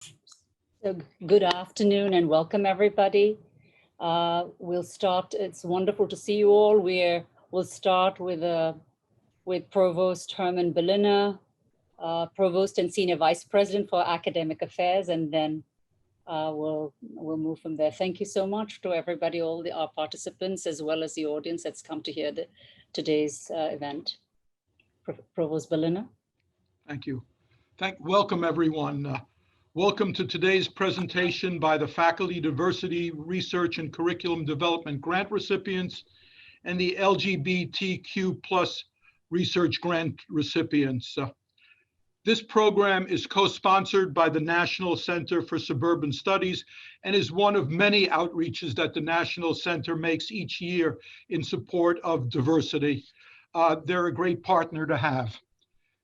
So good afternoon and welcome everybody. We'll start. It's wonderful to see you all. We'll start with Provost Herman Berliner, Provost and Senior Vice President for Academic Affairs, and then we'll move from there. Thank you so much to everybody, our participants, as well as the audience that's come to hear today's event. Provost Berliner. Thank you. Welcome everyone. Welcome to today's presentation by the Faculty Diversity Research and Curriculum Development Grant recipients and the LGBTQ plus research grant recipients. This program is co-sponsored by the National Center for Suburban Studies and is one of many outreaches that the National Center makes each year in support of diversity. They're a great partner to have.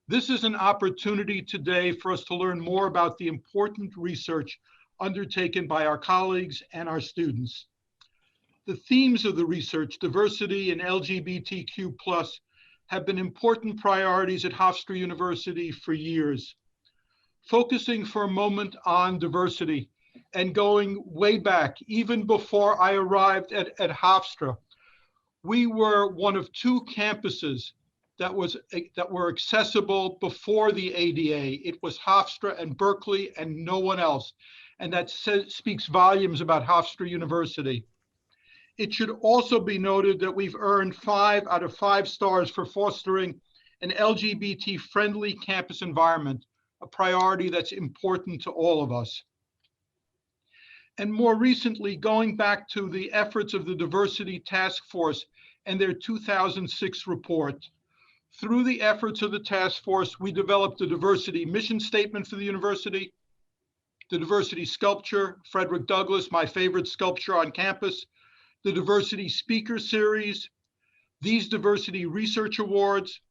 This is an opportunity today for us to learn more about the important research undertaken by our colleagues and our students. The themes of the research, diversity and LGBTQ+, have been important priorities at Hofstra University for years. Focusing for a moment on diversity and going way back, even before I arrived at Hofstra, we were one of two campuses that were accessible before the ADA. It was Hofstra and Berkeley and no one else. And that speaks volumes about Hofstra University. It should also be noted that we've earned 5 out of 5 stars for fostering an LGBT-friendly campus environment, a priority that's important to all of us. And more recently, going back to the efforts of the Diversity Task Force and their 2006 report. Through the efforts of the task force, we developed a diversity mission statement for the university, the diversity sculpture, Frederick Douglass, my favorite sculpture on campus, the diversity speaker series, these diversity research awards,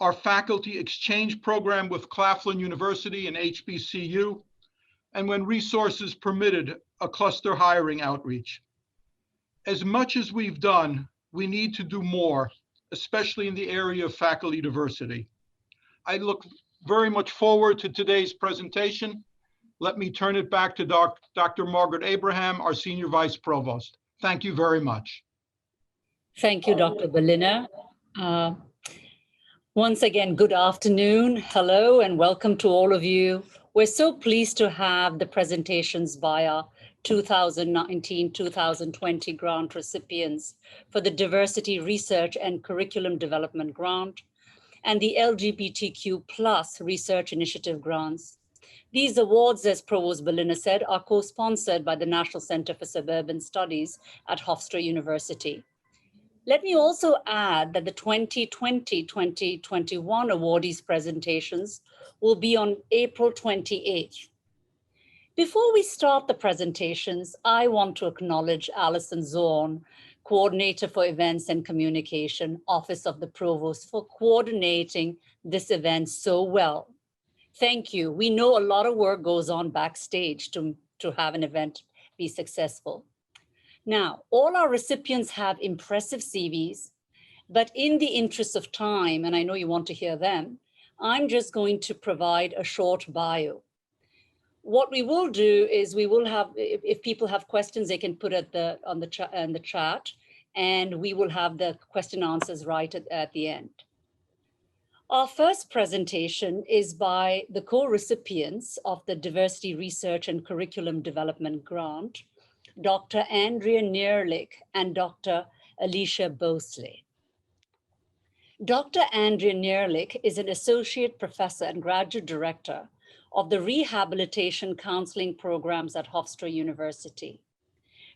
our faculty exchange program with Claflin University and HBCU, and when resources permitted, a cluster hiring outreach. As much as we've done, we need to do more, especially in the area of faculty diversity. I look very much forward to today's presentation. Let me turn it back to Dr. Margaret Abraham, our Senior Vice Provost. Thank you very much. Thank you, Dr. Berliner. Once again, good afternoon. Hello, and welcome to all of you. We're so pleased to have the presentations by our 2019-2020 grant recipients for the Diversity Research and Curriculum Development Grant and the LGBTQ plus Research Initiative grants. These awards, as Provost Berliner said, are co-sponsored by the National Center for Suburban Studies at Hofstra University. Let me also add that the 2020-2021 awardees presentations will be on April 28th. Before we start the presentations, I want to acknowledge Alison Zorn, Coordinator for Events and Communication, Office of the Provost, for coordinating this event so well. Thank you. We know a lot of work goes on backstage to have an event be successful. Now, all our recipients have impressive CVs, but in the interest of time, and I know you want to hear them, I'm just going to provide a short bio. What we will do is we will have, if people have questions, they can put it in the chat, and we will have the question answers right at the end. Our first presentation is by the co-recipients of the Diversity Research and Curriculum Development Grant, Dr. Andrea Neerlich and Dr. Alicia Bosley. Dr. Andrea Neerlich is an associate professor and graduate director of the Rehabilitation Counseling Programs at Hofstra University.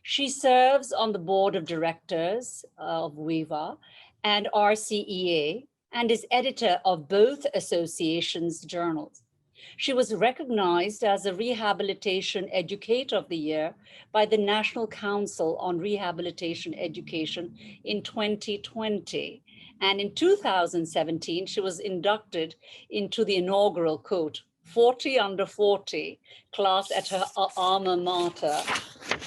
She serves on the board of directors of WEVA and RCEA and is editor of both associations' journals. She was recognized as a Rehabilitation Educator of the Year by the National Council on Rehabilitation Education in 2020. And in 2017, she was inducted into the inaugural, quote, 40 under 40 class at her alma mater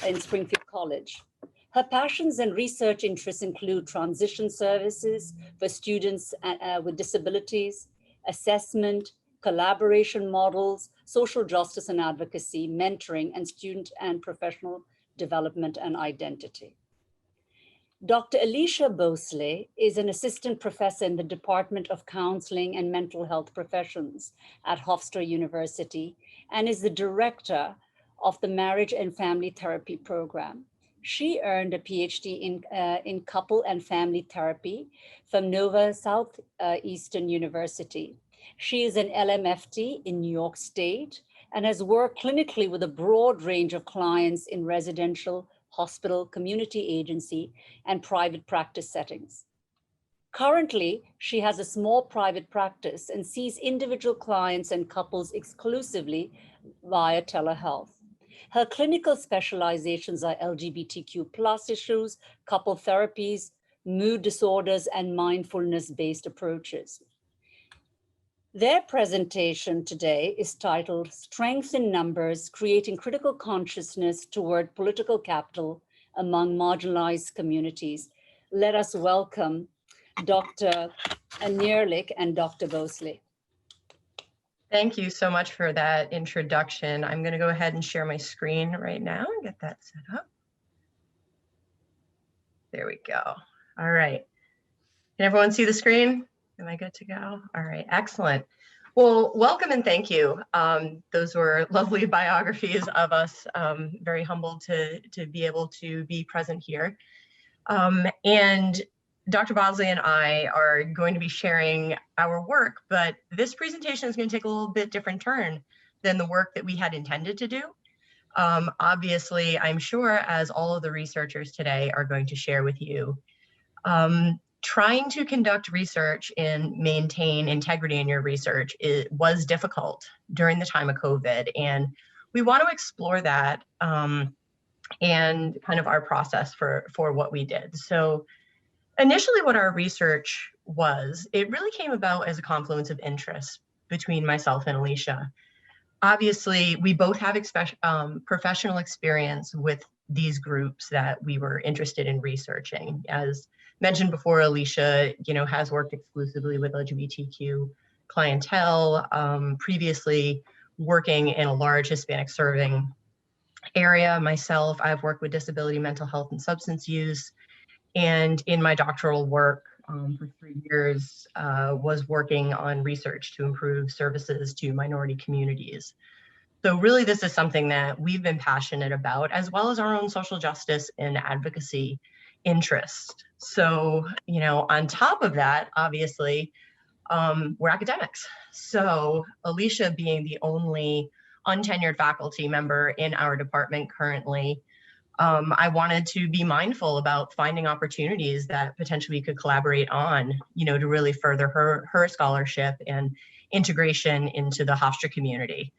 in Springfield College. Her passions and research interests include transition services for students with disabilities, assessment, collaboration models, social justice and advocacy, mentoring, and student and professional development and identity. Dr. Alicia Bosley is an assistant professor in the Department of Counseling and Mental Health Professions at Hofstra University and is the director of the Marriage and Family Therapy Program. She earned a PhD in couple and family therapy from Nova Southeastern University. She is an LMFT in New York State and has worked clinically with a broad range of clients in residential, hospital, community agency, and private practice settings. Currently, she has a small private practice and sees individual clients and couples exclusively via telehealth. Her clinical specializations are LGBTQ+ issues, couple therapies, mood disorders, and mindfulness-based approaches. Their presentation today is titled Strength in Numbers, Creating Critical Consciousness Toward Political Capital Among Marginalized Communities. Let us welcome Dr. Nierlich and Dr. Bosley. Thank you so much for that introduction. I'm going to go ahead and share my screen right now and get that set up. There we go. All right. Can everyone see the screen? Am I good to go? All right, excellent. Well, welcome and thank you. Those were lovely biographies of us. Very humbled to be able to be present here. And Dr. Bosley and I are going to be sharing our work, but this presentation is going to take a little bit different turn than the work that we had intended to do. Obviously, I'm sure, as all of the researchers today are going to share with you, trying to conduct research and maintain integrity in your research was difficult during the time of COVID. And we want to explore that and kind of our process for what we did. So initially what our research was, it really came about as a confluence of interests between myself and Alicia. Obviously, we both have professional experience with these groups that we were interested in researching. As mentioned before, Alicia, has worked exclusively with LGBTQ clientele, previously working in a large Hispanic serving area. Myself, I've worked with disability, mental health, and substance use. And in my doctoral work for 3 years, was working on research to improve services to minority communities. So really, this is something that we've been passionate about, as well as our own social justice and advocacy interest. So, on top of that, obviously, we're academics. So Alicia, being the only untenured faculty member in our department currently, I wanted to be mindful about finding opportunities that potentially we could collaborate on, to really further her scholarship and integration into the Hofstra community.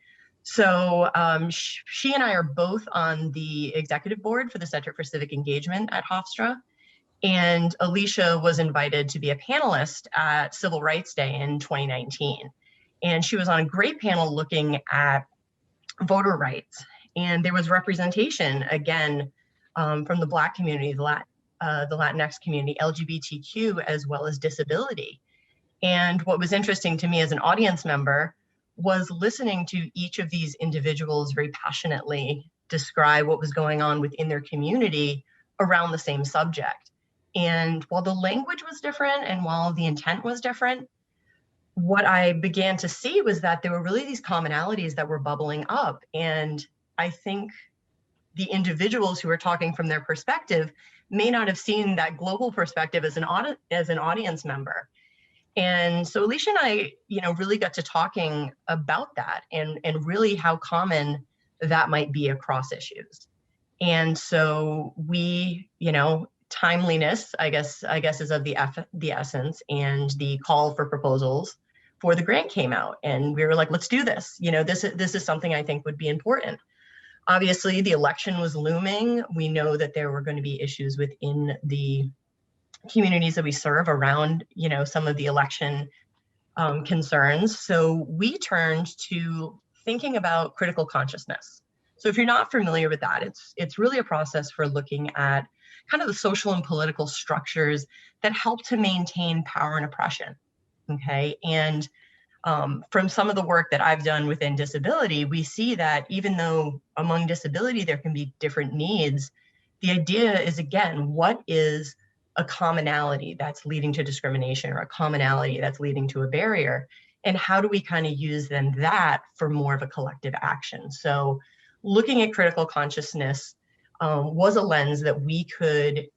So she and I are both on the executive board for the Center for Civic Engagement at Hofstra. And Alicia was invited to be a panelist at Civil Rights Day in 2019. And she was on a great panel looking at voter rights. And there was representation, again, from the Black community, the Latinx community, LGBTQ, as well as disability. And what was interesting to me as an audience member was listening to each of these individuals very passionately describe what was going on within their community around the same subject. And while the language was different and while the intent was different, what I began to see was that there were really these commonalities that were bubbling up. And I think the individuals who were talking from their perspective may not have seen that global perspective as an audience member. And so Alicia and I, really got to talking about that and really how common that might be across issues. And so we, timeliness, I guess is of the essence, and the call for proposals for the grant came out, and we were like, let's do this. This is something I think would be important. Obviously, the election was looming. We know that there were going to be issues within the communities that we serve around, some of the election concerns. So we turned to thinking about critical consciousness. So if you're not familiar with that, it's really a process for looking at kind of the social and political structures that help to maintain power and oppression. Okay, and From some of the work that I've done within disability, we see that even though among disability there can be different needs, the idea is, again, what is a commonality that's leading to discrimination, or a commonality that's leading to a barrier, and how do we kind of use then that for more of a collective action? So looking at critical consciousness was a lens that we could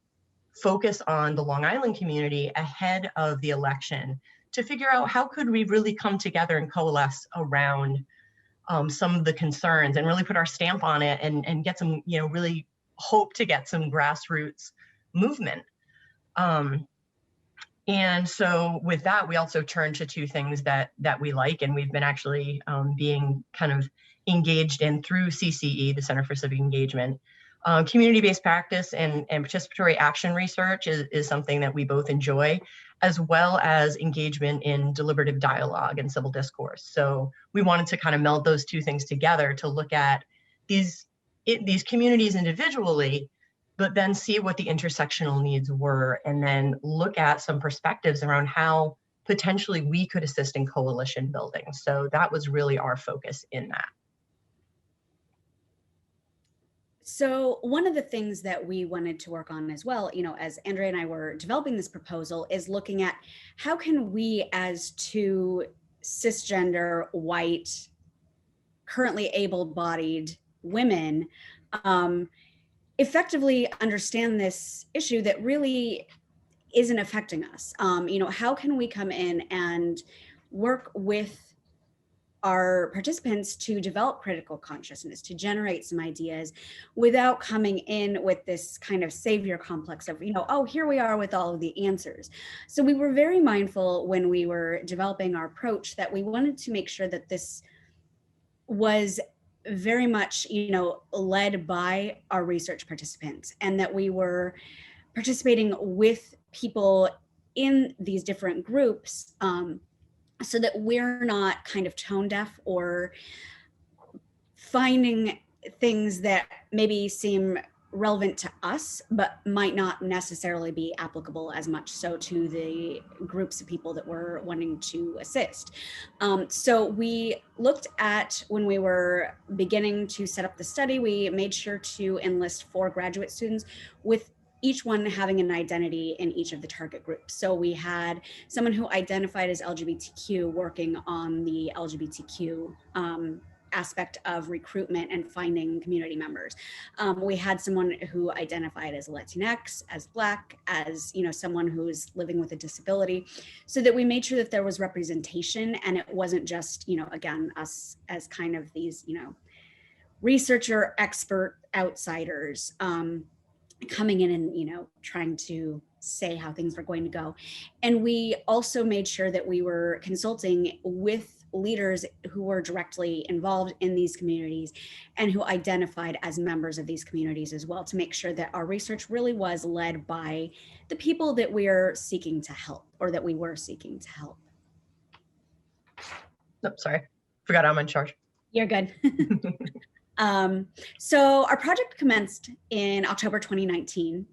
focus on the Long Island community ahead of the election to figure out how could we really come together and coalesce around some of the concerns and really put our stamp on it and get some, really hope to get some grassroots movement. And so with that, we also turn to two things that we like, and we've been actually being kind of engaged in through CCE, the Center for Civic Engagement. Community-based practice and participatory action research is something that we both enjoy, as well as engagement in deliberative dialogue and civil discourse. So we wanted to kind of meld those two things together to look at these communities individually, but then see what the intersectional needs were, and then look at some perspectives around how potentially we could assist in coalition building. So that was really our focus in that. So one of the things that we wanted to work on as well, as Andrea and I were developing this proposal, is looking at how can we, as two cisgender, white, currently able-bodied women, effectively understand this issue that really isn't affecting us. How can we come in and work with our participants to develop critical consciousness, to generate some ideas without coming in with this kind of savior complex of, oh, here we are with all of the answers. So we were very mindful when we were developing our approach that we wanted to make sure that this was very much, led by our research participants, and that we were participating with people in these different groups, so that we're not kind of tone deaf or finding things that maybe seem relevant to us, but might not necessarily be applicable as much so to the groups of people that we're wanting to assist. So we looked at, when we were beginning to set up the study, we made sure to enlist 4 graduate students, with each one having an identity in each of the target groups. So we had someone who identified as LGBTQ working on the LGBTQ aspect of recruitment and finding community members. We had someone who identified as Latinx, as Black, as someone who's living with a disability, so that we made sure that there was representation, and it wasn't just again, us as kind of these researcher expert outsiders coming in and trying to say how things were going to go. And we also made sure that we were consulting with leaders who were directly involved in these communities and who identified as members of these communities as well, to make sure that our research really was led by the people that we are seeking to help, or that we were seeking to help. Oh, sorry, forgot I'm in charge. You're good. So our project commenced in October 2019,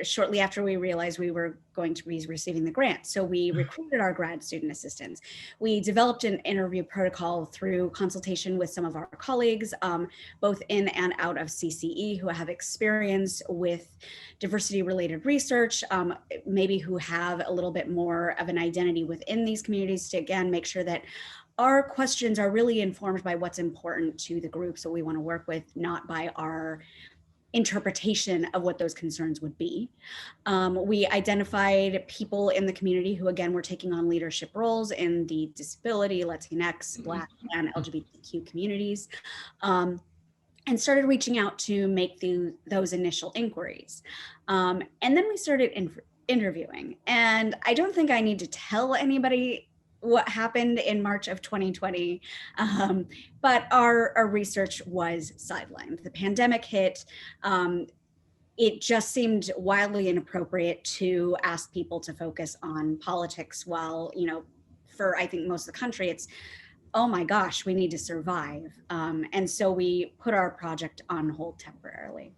shortly after we realized we were going to be receiving the grant. So we recruited our grad student assistants. We developed an interview protocol through consultation with some of our colleagues, both in and out of CCE, who have experience with diversity-related research, maybe who have a little bit more of an identity within these communities, to again make sure that our questions are really informed by what's important to the groups that we want to work with, not by our interpretation of what those concerns would be. We identified people in the community who, again, were taking on leadership roles in the disability, Latinx, Black, and LGBTQ communities, and started reaching out to make those initial inquiries. And then we started interviewing. And I don't think I need to tell anybody what happened in March of 2020, but our research was sidelined. The pandemic hit. It just seemed wildly inappropriate to ask people to focus on politics while, for I think most of the country, it's, oh my gosh, we need to survive. And so we put our project on hold temporarily.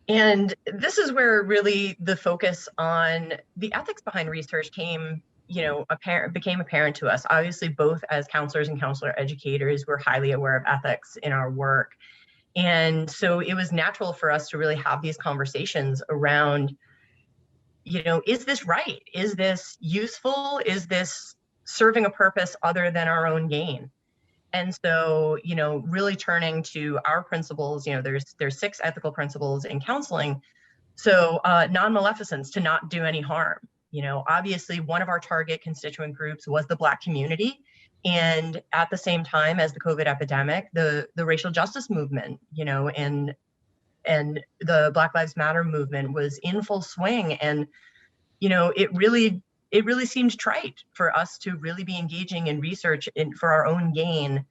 And this is where really the focus on the ethics behind research came became apparent to us. Obviously, both as counselors and counselor educators, we're highly aware of ethics in our work. And so it was natural for us to really have these conversations around, is this right? Is this useful? Is this serving a purpose other than our own gain? And so, really turning to our principles, there's 6 ethical principles in counseling. So non-maleficence, to not do any harm. Obviously one of our target constituent groups was the Black community. And at the same time as the COVID epidemic, the racial justice movement, and the Black Lives Matter movement was in full swing. And, it really seemed trite for us to really be engaging in research for our own gain,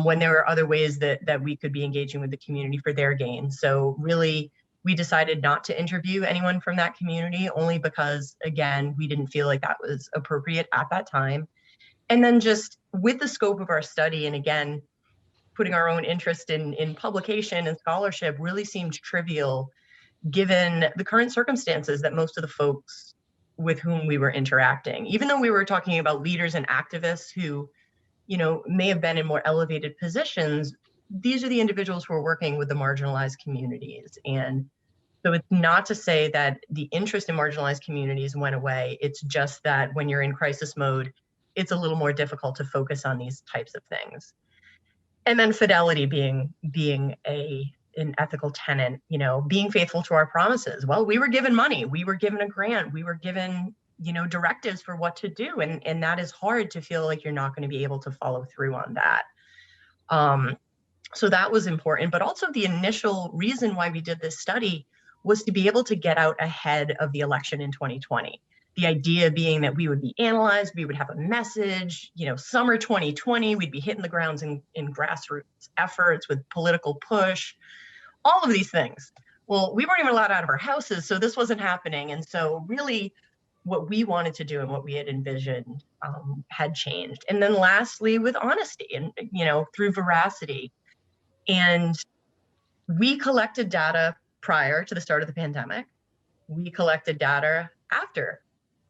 when there were other ways that we could be engaging with the community for their gain. So really, we decided not to interview anyone from that community, only because, again, we didn't feel like that was appropriate at that time. And then just with the scope of our study, and again, putting our own interest in publication and scholarship really seemed trivial, given the current circumstances that most of the folks with whom we were interacting, even though we were talking about leaders and activists who, may have been in more elevated positions, these are the individuals who are working with the marginalized communities. And so it's not to say that the interest in marginalized communities went away. It's just that when you're in crisis mode, it's a little more difficult to focus on these types of things. And then fidelity being an ethical tenet, being faithful to our promises. Well, we were given money, we were given a grant, we were given, directives for what to do. And that is hard to feel like you're not going to be able to follow through on that. So that was important, but also the initial reason why we did this study was to be able to get out ahead of the election in 2020. The idea being that we would be analyzed, we would have a message, summer 2020, we'd be hitting the grounds in grassroots efforts with political push, all of these things. Well, we weren't even allowed out of our houses, so this wasn't happening. And so really what we wanted to do and what we had envisioned had changed. And then lastly, with honesty and, through veracity. And we collected data prior to the start of the pandemic. We collected data after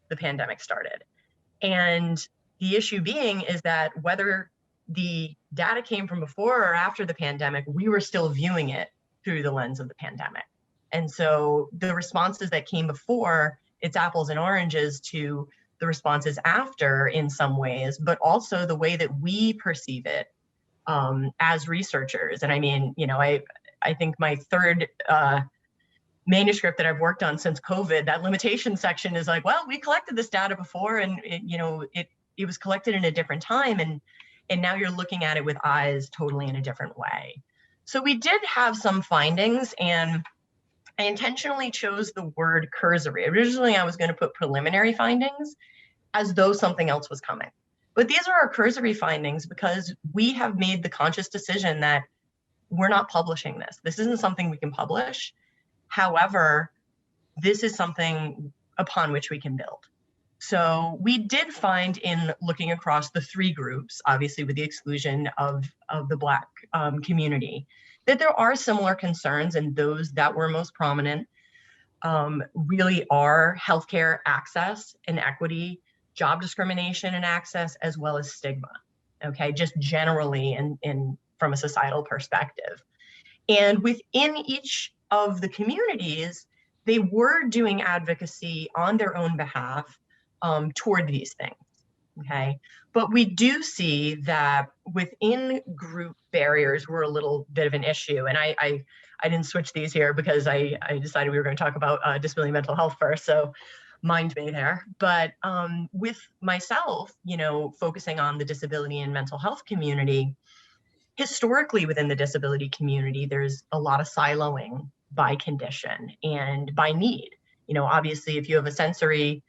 the pandemic started. And the issue being is that whether the data came from before or after the pandemic, we were still viewing it through the lens of the pandemic. And so the responses that came before, it's apples and oranges to the responses after in some ways, but also the way that we perceive it as researchers. And I mean, I think my third manuscript that I've worked on since COVID, that limitation section is like, well, we collected this data before, and it was collected in a different time, and now you're looking at it with eyes totally in a different way. So we did have some findings, and I intentionally chose the word cursory. Originally, I was going to put preliminary findings as though something else was coming. But these are our cursory findings because we have made the conscious decision that we're not publishing this. This isn't something we can publish. However, this is something upon which we can build. So we did find, in looking across the 3 groups, obviously with the exclusion of the Black community, that there are similar concerns, and those that were most prominent really are healthcare access and equity, job discrimination and access, as well as stigma, okay, just generally and from a societal perspective. And within each of the communities, they were doing advocacy on their own behalf toward these things, okay? But we do see that within group barriers were a little bit of an issue. And I didn't switch these here because I decided we were going to talk about disability and mental health first, so mind me there. But with myself, focusing on the disability and mental health community, historically within the disability community, there's a lot of siloing by condition and by need. Obviously, if you have a sensory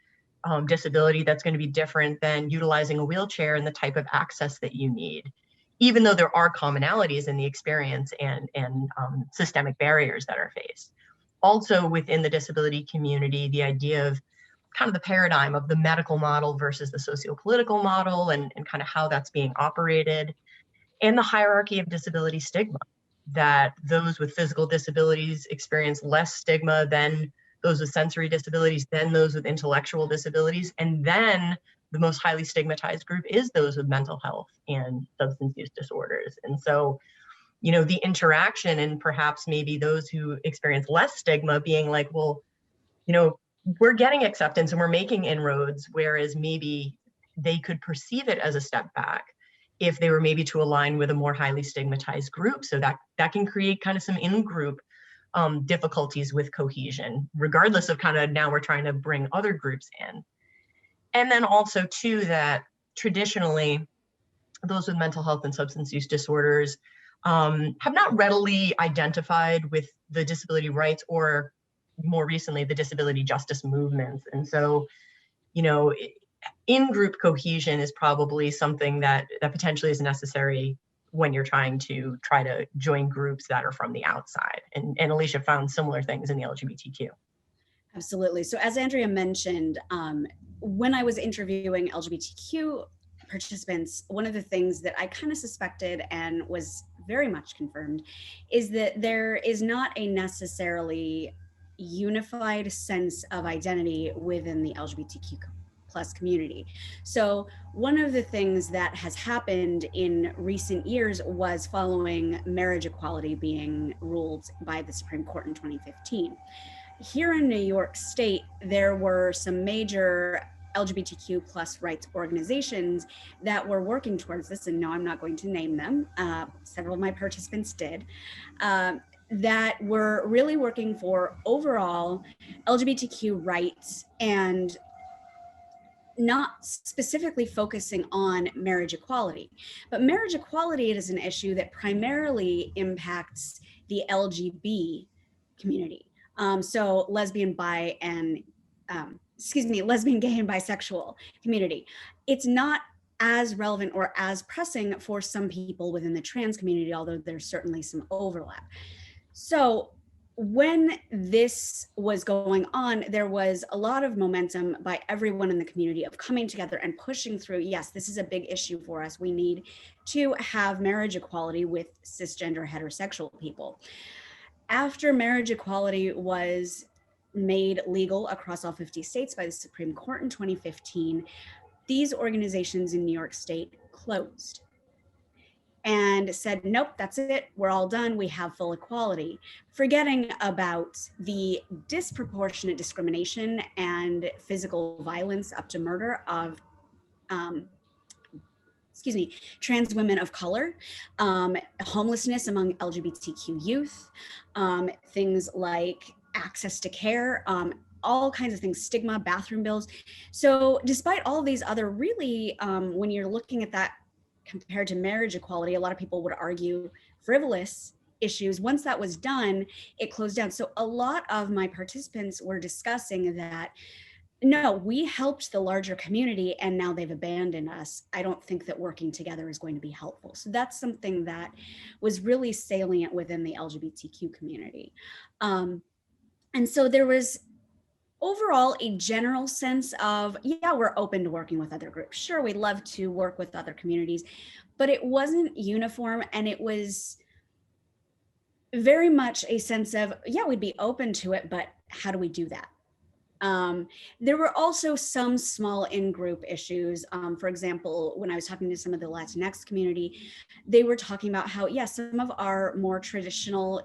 disability, that's going to be different than utilizing a wheelchair and the type of access that you need, even though there are commonalities in the experience and systemic barriers that are faced. Also within the disability community, the idea of kind of the paradigm of the medical model versus the socio-political model and kind of how that's being operated, and the hierarchy of disability stigma, that those with physical disabilities experience less stigma than those with sensory disabilities, than those with intellectual disabilities, and then the most highly stigmatized group is those with mental health and substance use disorders. And so, you know, the interaction and perhaps maybe those who experience less stigma being like, well, you know, we're getting acceptance and we're making inroads, whereas maybe they could perceive it as a step back if they were maybe to align with a more highly stigmatized group. So that can create kind of some in-group difficulties with cohesion, regardless of kind of now we're trying to bring other groups in. And then also too, that traditionally those with mental health and substance use disorders have not readily identified with the disability rights or more recently the disability justice movements. And so, you know, in-group cohesion is probably something that potentially is necessary when you're trying to join groups that are from the outside. And Alicia found similar things in the LGBTQ. Absolutely. So as Andrea mentioned, when I was interviewing LGBTQ participants, one of the things that I kind of suspected and was very much confirmed is that there is not a necessarily unified sense of identity within the LGBTQ plus community. So one of the things that has happened in recent years was following marriage equality being ruled by the Supreme Court in 2015. Here in New York State, there were some major LGBTQ plus rights organizations that were working towards this, and no, I'm not going to name them. Several of my participants did, that were really working for overall LGBTQ rights and not specifically focusing on marriage equality. But marriage equality is an issue that primarily impacts the LGB community. So lesbian, bi, and lesbian, gay, and bisexual community. It's not as relevant or as pressing for some people within the trans community, although there's certainly some overlap. So when this was going on, there was a lot of momentum by everyone in the community of coming together and pushing through, yes, this is a big issue for us. We need to have marriage equality with cisgender heterosexual people. After marriage equality was made legal across all 50 states by the Supreme Court in 2015, these organizations in New York State closed and said, nope, that's it, we're all done, we have full equality, forgetting about the disproportionate discrimination and physical violence up to murder of trans women of color, homelessness among LGBTQ youth, things like access to care, all kinds of things, stigma, bathroom bills. So despite all of these other really, when you're looking at that compared to marriage equality, a lot of people would argue frivolous issues. Once that was done, it closed down. So a lot of my participants were discussing that, no, we helped the larger community and now they've abandoned us. I don't think that working together is going to be helpful. So that's something that was really salient within the LGBTQ community. And so there was overall a general sense of, yeah, we're open to working with other groups. Sure, we'd love to work with other communities, but it wasn't uniform, and it was very much a sense of, yeah, we'd be open to it, but how do we do that? There were also some small in-group issues. For example, when I was talking to some of the Latinx community, they were talking about how, yeah, some of our more traditional,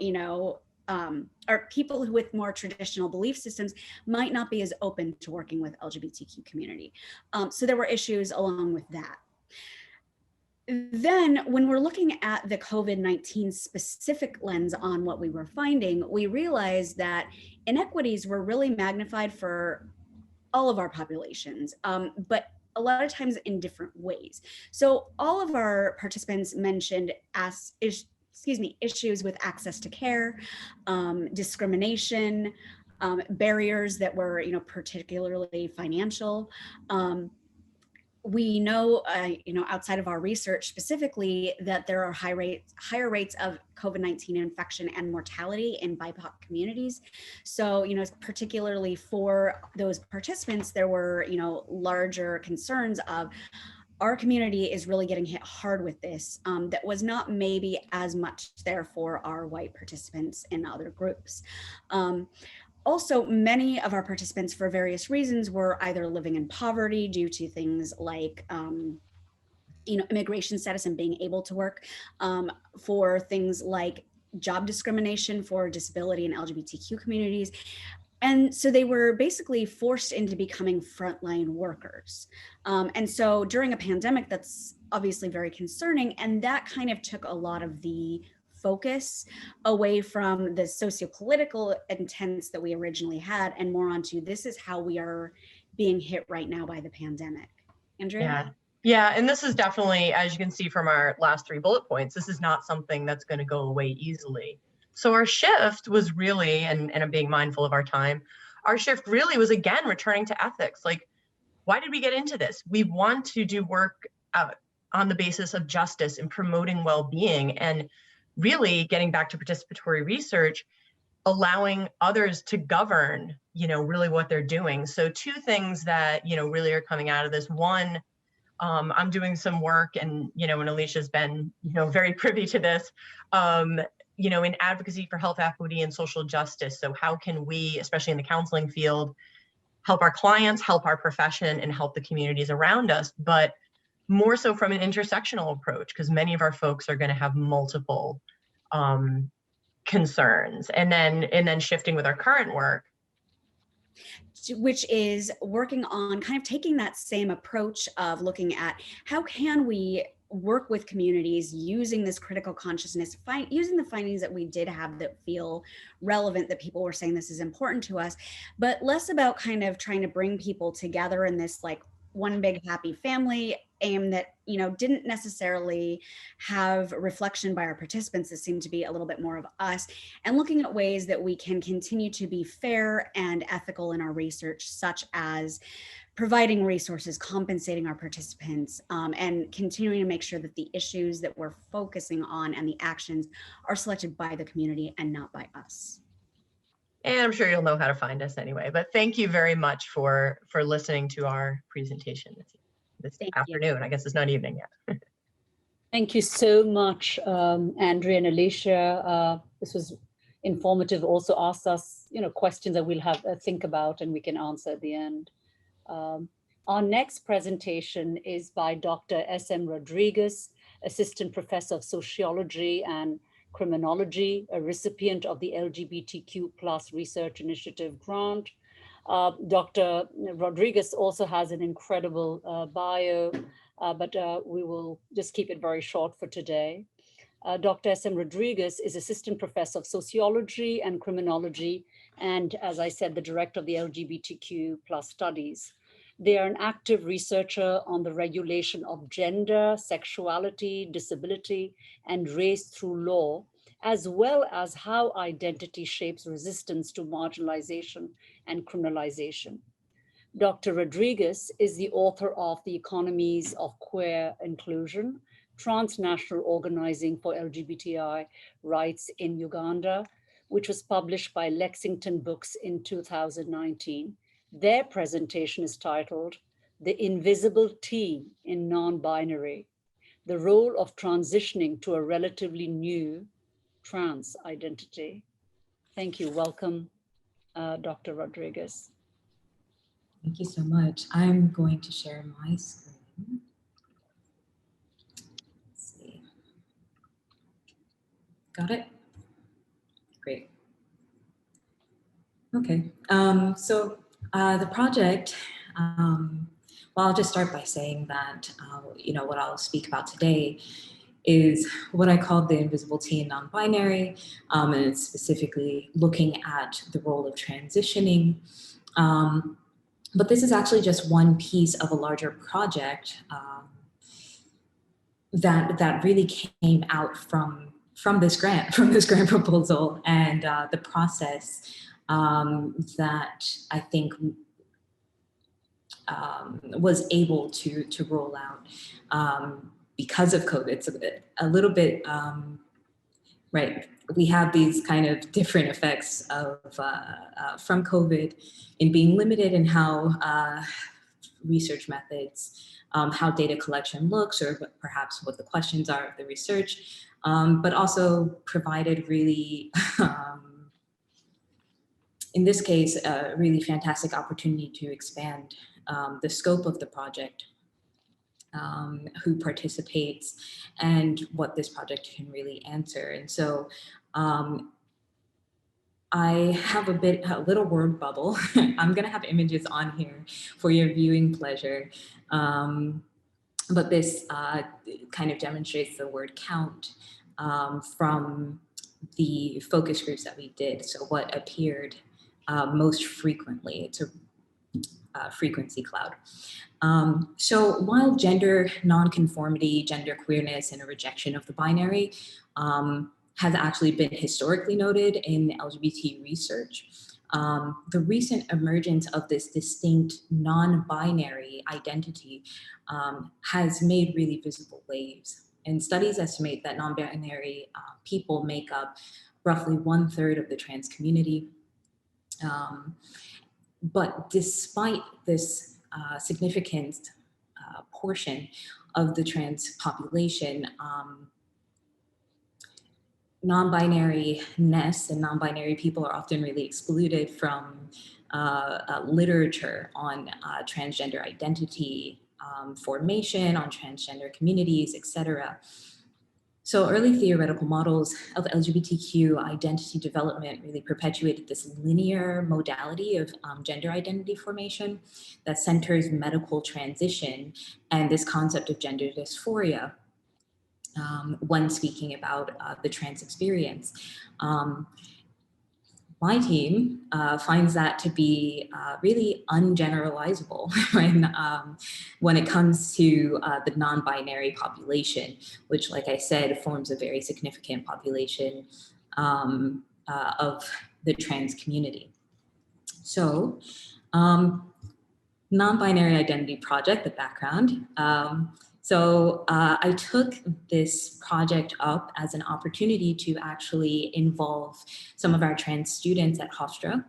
or people with more traditional belief systems might not be as open to working with LGBTQ community. So there were issues along with that. Then when we're looking at the COVID-19 specific lens on what we were finding, we realized that inequities were really magnified for all of our populations, but a lot of times in different ways. So all of our participants mentioned issues with access to care, discrimination, barriers that were, particularly financial. We know, outside of our research specifically, that there are higher rates of COVID-19 infection and mortality in BIPOC communities. So, particularly for those participants, there were, larger concerns of, our community is really getting hit hard with this. That was not maybe as much there for our white participants in other groups. Also, many of our participants, for various reasons, were either living in poverty due to things like immigration status and being able to work, for things like job discrimination for disability and LGBTQ communities. And so they were basically forced into becoming frontline workers. And so during a pandemic, that's obviously very concerning. And that kind of took a lot of the focus away from the sociopolitical intents that we originally had and more onto this is how we are being hit right now by the pandemic. Andrea? Yeah, and this is definitely, as you can see from our last 3 bullet points, this is not something that's going to go away easily. So our shift was really, and I'm being mindful of our time, our shift really was, again, returning to ethics. Like, why did we get into this? We want to do work on the basis of justice and promoting well-being, and really getting back to participatory research, allowing others to govern, really what they're doing. So 2 things that, really are coming out of this. One, I'm doing some work, and and Alicia's been very privy to this, in advocacy for health equity and social justice. So how can we, especially in the counseling field, help our clients, help our profession, and help the communities around us, but more so from an intersectional approach, because many of our folks are going to have multiple concerns. And then shifting with our current work, which is working on kind of taking that same approach of looking at how can we work with communities using this critical consciousness, using the findings that we did have that feel relevant, that people were saying this is important to us, but less about kind of trying to bring people together in this like one big happy family aim that didn't necessarily have reflection by our participants. That seemed to be a little bit more of us, and looking at ways that we can continue to be fair and ethical in our research, such as providing resources, compensating our participants, and continuing to make sure that the issues that we're focusing on and the actions are selected by the community and not by us. And I'm sure you'll know how to find us anyway, but thank you very much for listening to our presentation this afternoon. I guess it's not evening yet. Thank you so much, Andrea and Alicia. This was informative. Also asked us, questions that we'll have a think about and we can answer at the end. Our next presentation is by Dr. S.M. Rodriguez, Assistant Professor of Sociology and Criminology, a recipient of the LGBTQ+ Research Initiative grant. Dr. Rodriguez also has an incredible bio, but we will just keep it very short for today. Dr. S.M. Rodriguez is Assistant Professor of Sociology and Criminology, and as I said, the Director of the LGBTQ+ Studies. They are an active researcher on the regulation of gender, sexuality, disability, and race through law, as well as how identity shapes resistance to marginalization and criminalization. Dr. Rodriguez is the author of The Economies of Queer Inclusion, Transnational Organizing for LGBTI Rights in Uganda, which was published by Lexington Books in 2019. Their presentation is titled The Invisible T in Non-Binary, the Role of Transitioning to a Relatively New Trans Identity. Thank you. Welcome, Dr. Rodriguez. Thank you so much. I'm going to share my screen. Let's see. Got it? Great. Okay. The project, well, I'll just start by saying that, what I'll speak about today is what I called the invisible T in non-binary, and it's specifically looking at the role of transitioning. But this is actually just one piece of a larger project that really came out from this grant proposal, and the process that I think was able to roll out because of COVID. It's a little bit, right, we have these kind of different effects of from COVID in being limited in how research methods, how data collection looks, or perhaps what the questions are of the research, but also provided really in this case, a really fantastic opportunity to expand the scope of the project, who participates, and what this project can really answer. And so I have a little word bubble. I'm gonna have images on here for your viewing pleasure. But this kind of demonstrates the word count from the focus groups that we did. So what appeared most frequently, it's a frequency cloud. So while gender nonconformity, gender queerness, and a rejection of the binary has actually been historically noted in LGBT research, the recent emergence of this distinct non-binary identity has made really visible waves. And studies estimate that non-binary people make up roughly 1/3 of the trans community. But despite this significant portion of the trans population, non-binary-ness and non-binary people are often really excluded from literature on transgender identity formation, on transgender communities, etc. So early theoretical models of LGBTQ identity development really perpetuated this linear modality of gender identity formation that centers medical transition and this concept of gender dysphoria when speaking about the trans experience. My team finds that to be really ungeneralizable when it comes to the non-binary population, which, like I said, forms a very significant population of the trans community. So, non-binary identity project, the background. So I took this project up as an opportunity to actually involve some of our trans students at Hofstra.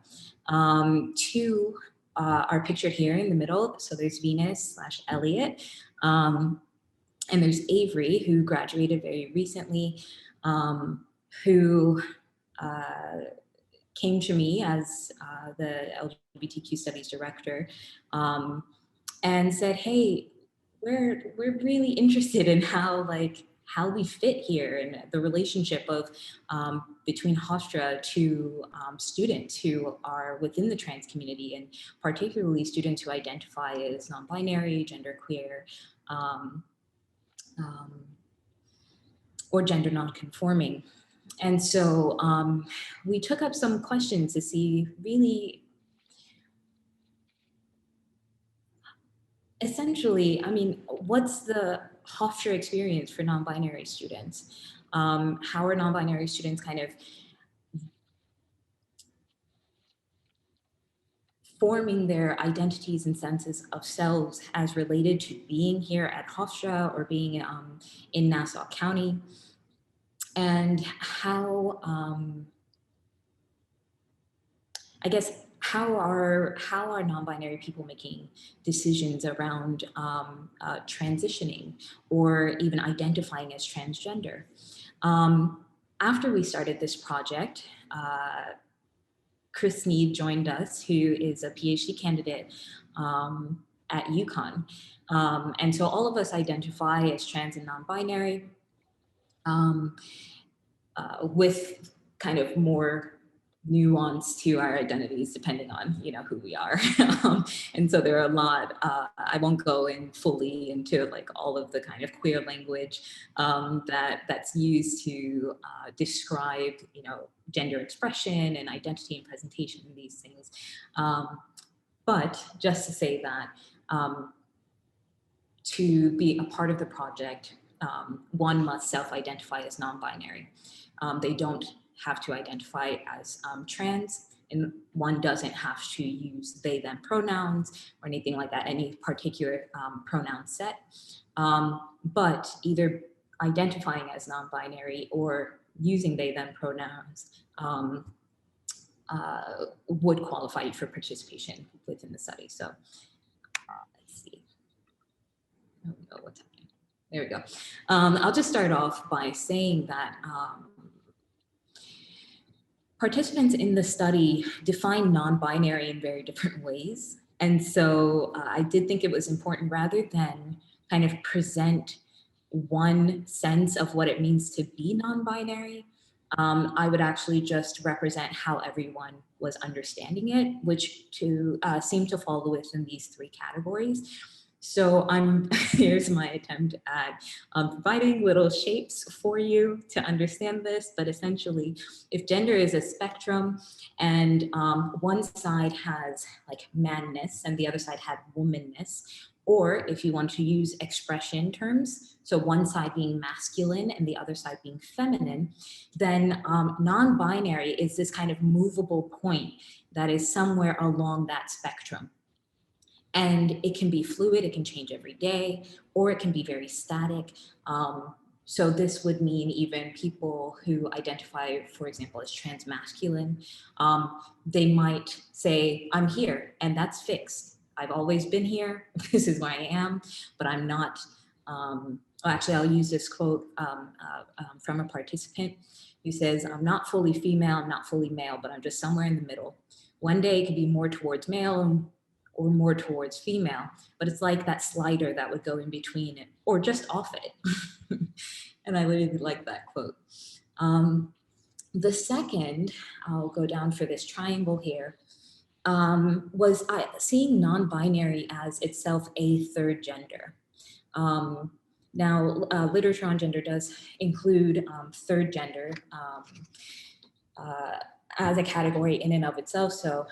Two are pictured here in the middle. So there's Venus/Elliot, and there's Avery, who graduated very recently, who came to me as the LGBTQ studies director and said, hey, we're really interested in how we fit here and the relationship of between Hofstra to students who are within the trans community, and particularly students who identify as non-binary, genderqueer, or gender non-conforming. And so we took up some questions to see really, essentially, I mean, what's the Hofstra experience for non-binary students? How are non-binary students kind of forming their identities and senses of selves as related to being here at Hofstra or being in Nassau County? And how, I guess, how are non-binary people making decisions around transitioning or even identifying as transgender? After we started this project, Chris Sneed joined us, who is a PhD candidate at UConn. And so all of us identify as trans and non-binary with kind of more nuance to our identities depending on who we are. And so there are a lot, I won't go in fully into like all of the kind of queer language that's used to describe gender expression and identity and presentation and these things. But just to say that to be a part of the project, one must self-identify as non-binary. They don't have to identify as trans, and one doesn't have to use they, them pronouns or anything like that, any particular pronoun set, but either identifying as non-binary or using they, them pronouns would qualify you for participation within the study. So let's see. Oh, what's happening? There we go. I'll just start off by saying that participants in the study define non-binary in very different ways. And so I did think it was important, rather than kind of present one sense of what it means to be non-binary, I would actually just represent how everyone was understanding it, which seemed to fall within these three categories. So here's my attempt at providing little shapes for you to understand this. But essentially, if gender is a spectrum and one side has like manness and the other side had womanness, or if you want to use expression terms, so one side being masculine and the other side being feminine, then non-binary is this kind of movable point that is somewhere along that spectrum. And it can be fluid, it can change every day, or it can be very static. So this would mean even people who identify, for example, as transmasculine, they might say, I'm here, and that's fixed. I've always been here, this is where I am, but I'm not, actually I'll use this quote from a participant who says, I'm not fully female, I'm not fully male, but I'm just somewhere in the middle. One day it could be more towards male or more towards female, but it's like that slider that would go in between it or just off it. And I really like that quote. The second, I'll go down for this triangle here, was seeing non-binary as itself a third gender. Now, literature on gender does include third gender as a category in and of itself. So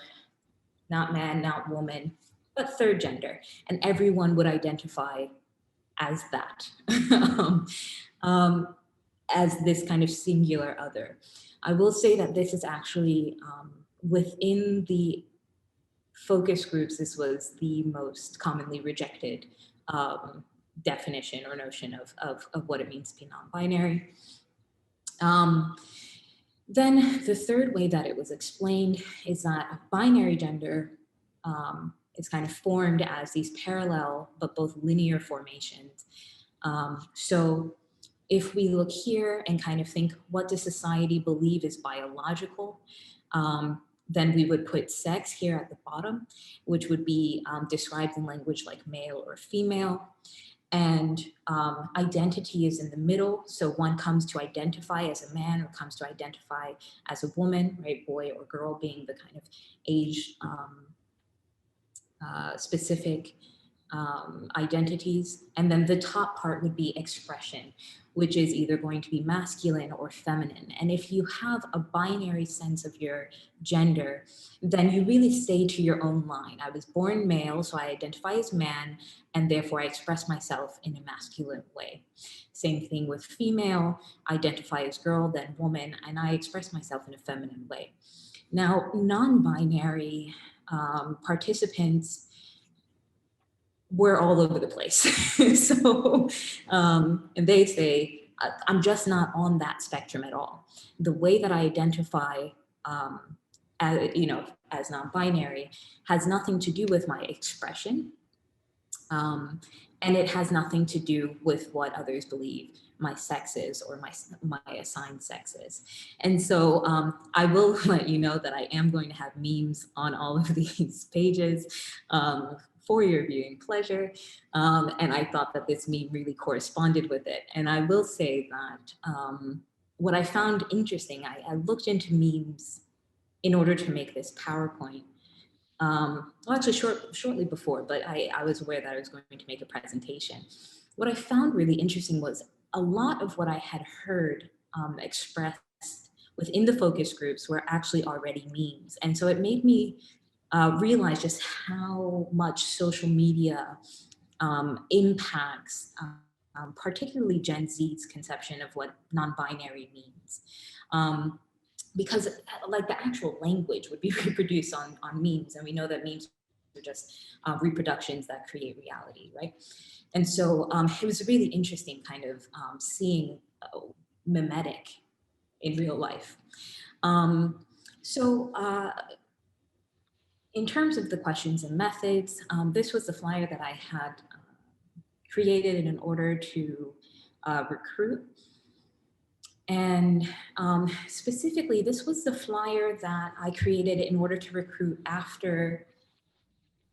not man, not woman, but third gender. And everyone would identify as that, as this kind of singular other. I will say that this is actually within the focus groups, this was the most commonly rejected definition or notion of what it means to be non-binary. Then the third way that it was explained is that a binary gender is kind of formed as these parallel but both linear formations. So if we look here and kind of think, what does society believe is biological? Then we would put sex here at the bottom, which would be described in language like male or female. And identity is in the middle. So one comes to identify as a man or comes to identify as a woman, right? Boy or girl being the kind of age specific identities. And then the top part would be expression, which is either going to be masculine or feminine. And if you have a binary sense of your gender, then you really stay to your own line. I was born male, so I identify as man, and therefore I express myself in a masculine way. Same thing with female, identify as girl, then woman, and I express myself in a feminine way. Now, non-binary participants were all over the place. So, and they say, I'm just not on that spectrum at all. The way that I identify as non-binary has nothing to do with my expression. And it has nothing to do with what others believe my sex is or my assigned sex is. And so I will let you know that I am going to have memes on all of these pages for your viewing pleasure. And I thought that this meme really corresponded with it. And I will say that what I found interesting, I looked into memes in order to make this PowerPoint. Well, actually shortly before, but I was aware that I was going to make a presentation. What I found really interesting was a lot of what I had heard expressed within the focus groups were actually already memes. And so it made me realize just how much social media impacts particularly Gen Z's conception of what non-binary means. Because like the actual language would be reproduced on memes, and we know that memes are just reproductions that create reality, right? And so it was really interesting kind of seeing mimetic in real life. In terms of the questions and methods, this was the flyer that I had created in order to recruit. And specifically, this was the flyer that I created in order to recruit after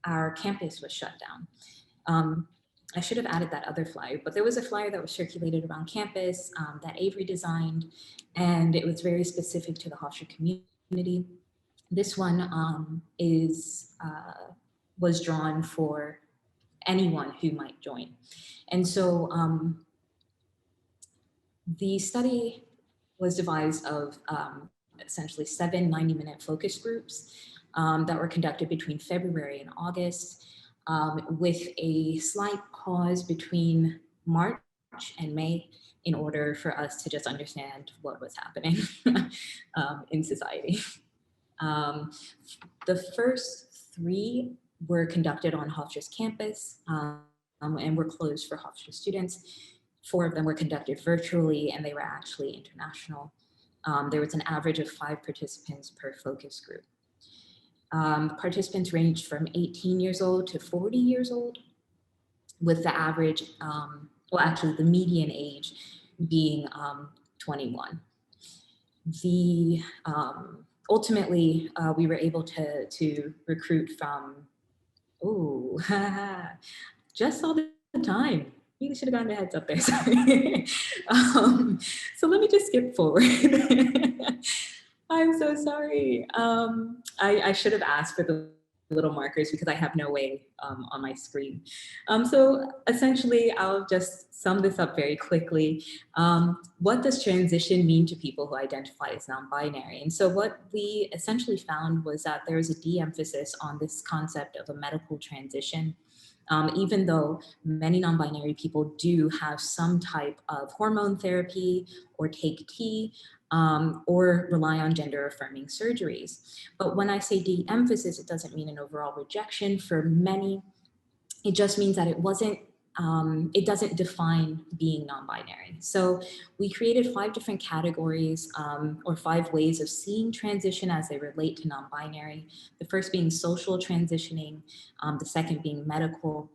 our campus was shut down. I should have added that other flyer, but there was a flyer that was circulated around campus that Avery designed, and it was very specific to the Hofstra community. This one was drawn for anyone who might join. And so the study was devised of essentially 7 90-minute focus groups that were conducted between February and August, with a slight pause between March and May in order for us to just understand what was happening in society. The first 3 were conducted on Hofstra's campus and were closed for Hofstra students. 4 of them were conducted virtually, and they were actually international. There was an average of 5 participants per focus group. Participants ranged from 18 years old to 40 years old, with the average, well, actually the median age being 21. Ultimately, we were able to recruit from, just all the time. Really should have gotten a heads up there, sorry. So let me just skip forward. I'm so sorry. I should have asked for the little markers because I have no way on my screen. So essentially, I'll just sum this up very quickly. What does transition mean to people who identify as non-binary? And so what we essentially found was that there is a de-emphasis on this concept of a medical transition. Even though many non-binary people do have some type of hormone therapy or take T or rely on gender-affirming surgeries. But when I say de-emphasis, it doesn't mean an overall rejection. For many, it just means that it doesn't define being non-binary. So we created 5 different categories or 5 ways of seeing transition as they relate to non-binary. The first being social transitioning, the second being medical,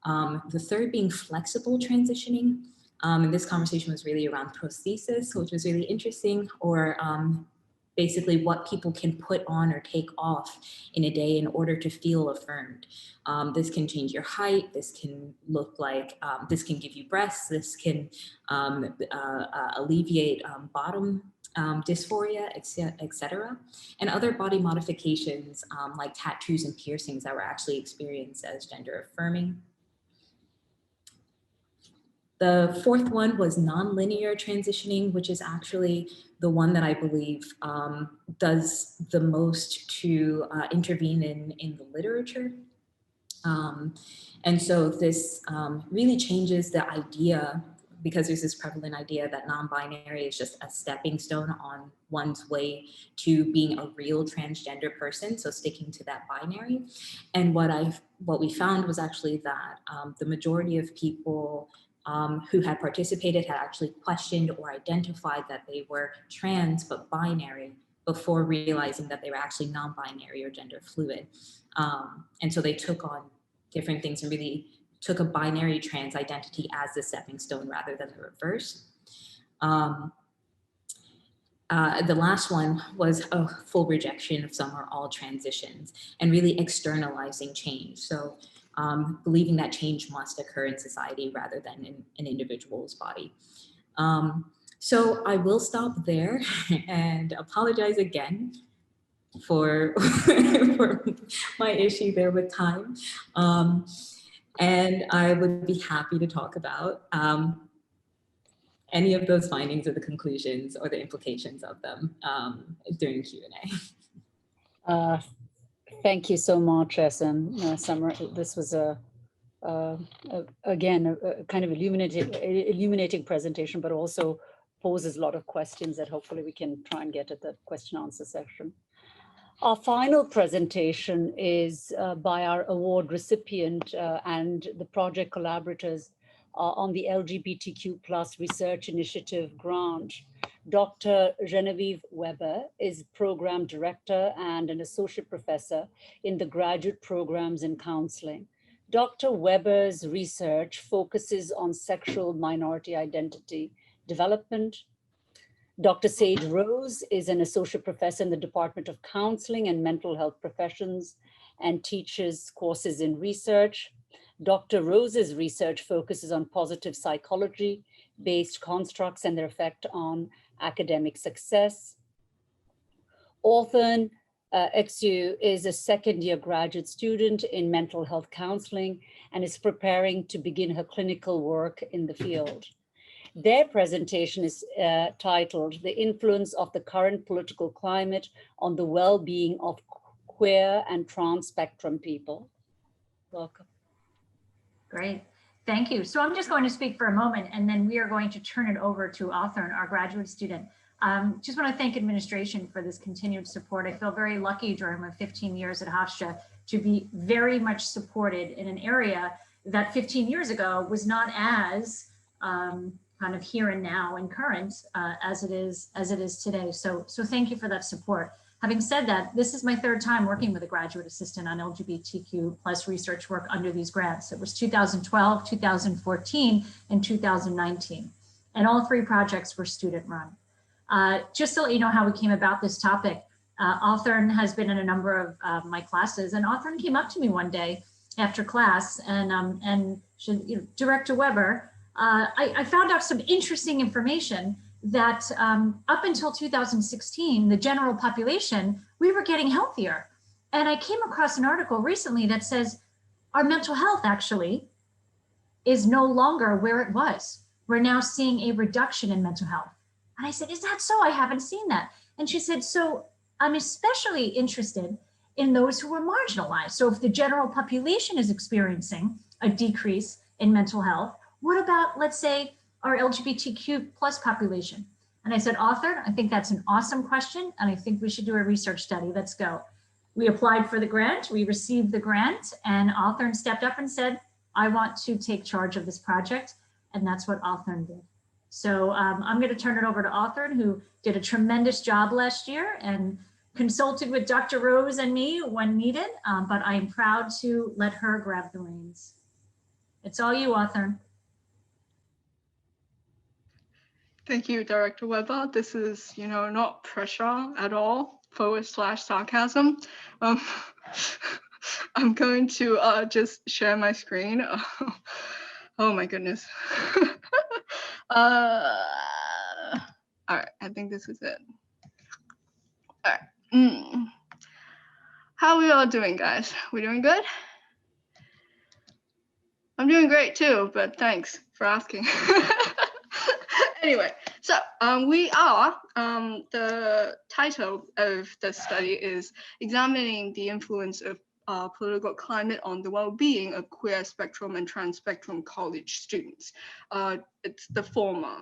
the third being flexible transitioning. And this conversation was really around prosthesis, which was really interesting, or basically what people can put on or take off in a day in order to feel affirmed. This can change your height, this can look like, this can give you breasts, this can alleviate bottom dysphoria, etc. And other body modifications like tattoos and piercings that were actually experienced as gender affirming. The fourth one was nonlinear transitioning, which is actually the one that I believe does the most to intervene in the literature. And so this really changes the idea, because there's this prevalent idea that non-binary is just a stepping stone on one's way to being a real transgender person, so sticking to that binary. And what we found was actually that the majority of people who had participated had actually questioned or identified that they were trans but binary before realizing that they were actually non-binary or gender fluid. And so they took on different things and really took a binary trans identity as the stepping stone rather than the reverse. The last one was a full rejection of some or all transitions and really externalizing change. So believing that change must occur in society rather than in an individual's body. So I will stop there and apologize again for, for my issue there with time. And I would be happy to talk about any of those findings or the conclusions or the implications of them during Q&A. Thank you so much, Summer. This was again, a kind of illuminating presentation, but also poses a lot of questions that hopefully we can try and get at the question answer section. Our final presentation is by our award recipient and the project collaborators on the LGBTQ+ Research Initiative grant. Dr. Genevieve Weber is Program Director and an Associate Professor in the Graduate Programs in Counseling. Dr. Weber's research focuses on sexual minority identity development, Dr. Sage Rose is an associate professor in the Department of Counseling and Mental Health Professions and teaches courses in research. Dr. Rose's research focuses on positive psychology-based constructs and their effect on academic success. Orthon Exu is a second-year graduate student in mental health counseling and is preparing to begin her clinical work in the field. Their presentation is titled "The Influence of the Current Political Climate on the Well-Being of Queer and Trans Spectrum People." Welcome. Great, thank you. So I'm just going to speak for a moment and then we are going to turn it over to Orthon, our graduate student. Just want to thank administration for this continued support. I feel very lucky during my 15 years at Hofstra to be very much supported in an area that 15 years ago was not as kind of here and now and current as it is today. So thank you for that support. Having said that, this is my third time working with a graduate assistant on LGBTQ plus research work under these grants. It was 2012, 2014, and 2019. And all three projects were student run. Just to let you know how we came about this topic, Orthon has been in a number of my classes, and Orthon came up to me one day after class and she, Director Weber, I found out some interesting information that up until 2016, the general population, we were getting healthier. And I came across an article recently that says our mental health actually is no longer where it was. We're now seeing a reduction in mental health. And I said, is that so? I haven't seen that. And she said, so I'm especially interested in those who are marginalized. So if the general population is experiencing a decrease in mental health, what about, let's say, our LGBTQ plus population? And I said, Orthon, I think that's an awesome question. And I think we should do a research study. Let's go. We applied for the grant. We received the grant. And Orthon stepped up and said, I want to take charge of this project. And that's what Orthon did. So I'm going to turn it over to Orthon, who did a tremendous job last year and consulted with Dr. Rose and me when needed. But I am proud to let her grab the reins. It's all you, Orthon. Thank you, Director Weber. This is, not pressure at all, /sarcasm. I'm going to just share my screen. Oh my goodness. All right, I think this is it. All right. How are we all doing, guys? We doing good? I'm doing great too, but thanks for asking. Anyway, so the title of the study is Examining the Influence of Political Climate on the Well-Being of Queer Spectrum and Trans Spectrum College Students. It's the former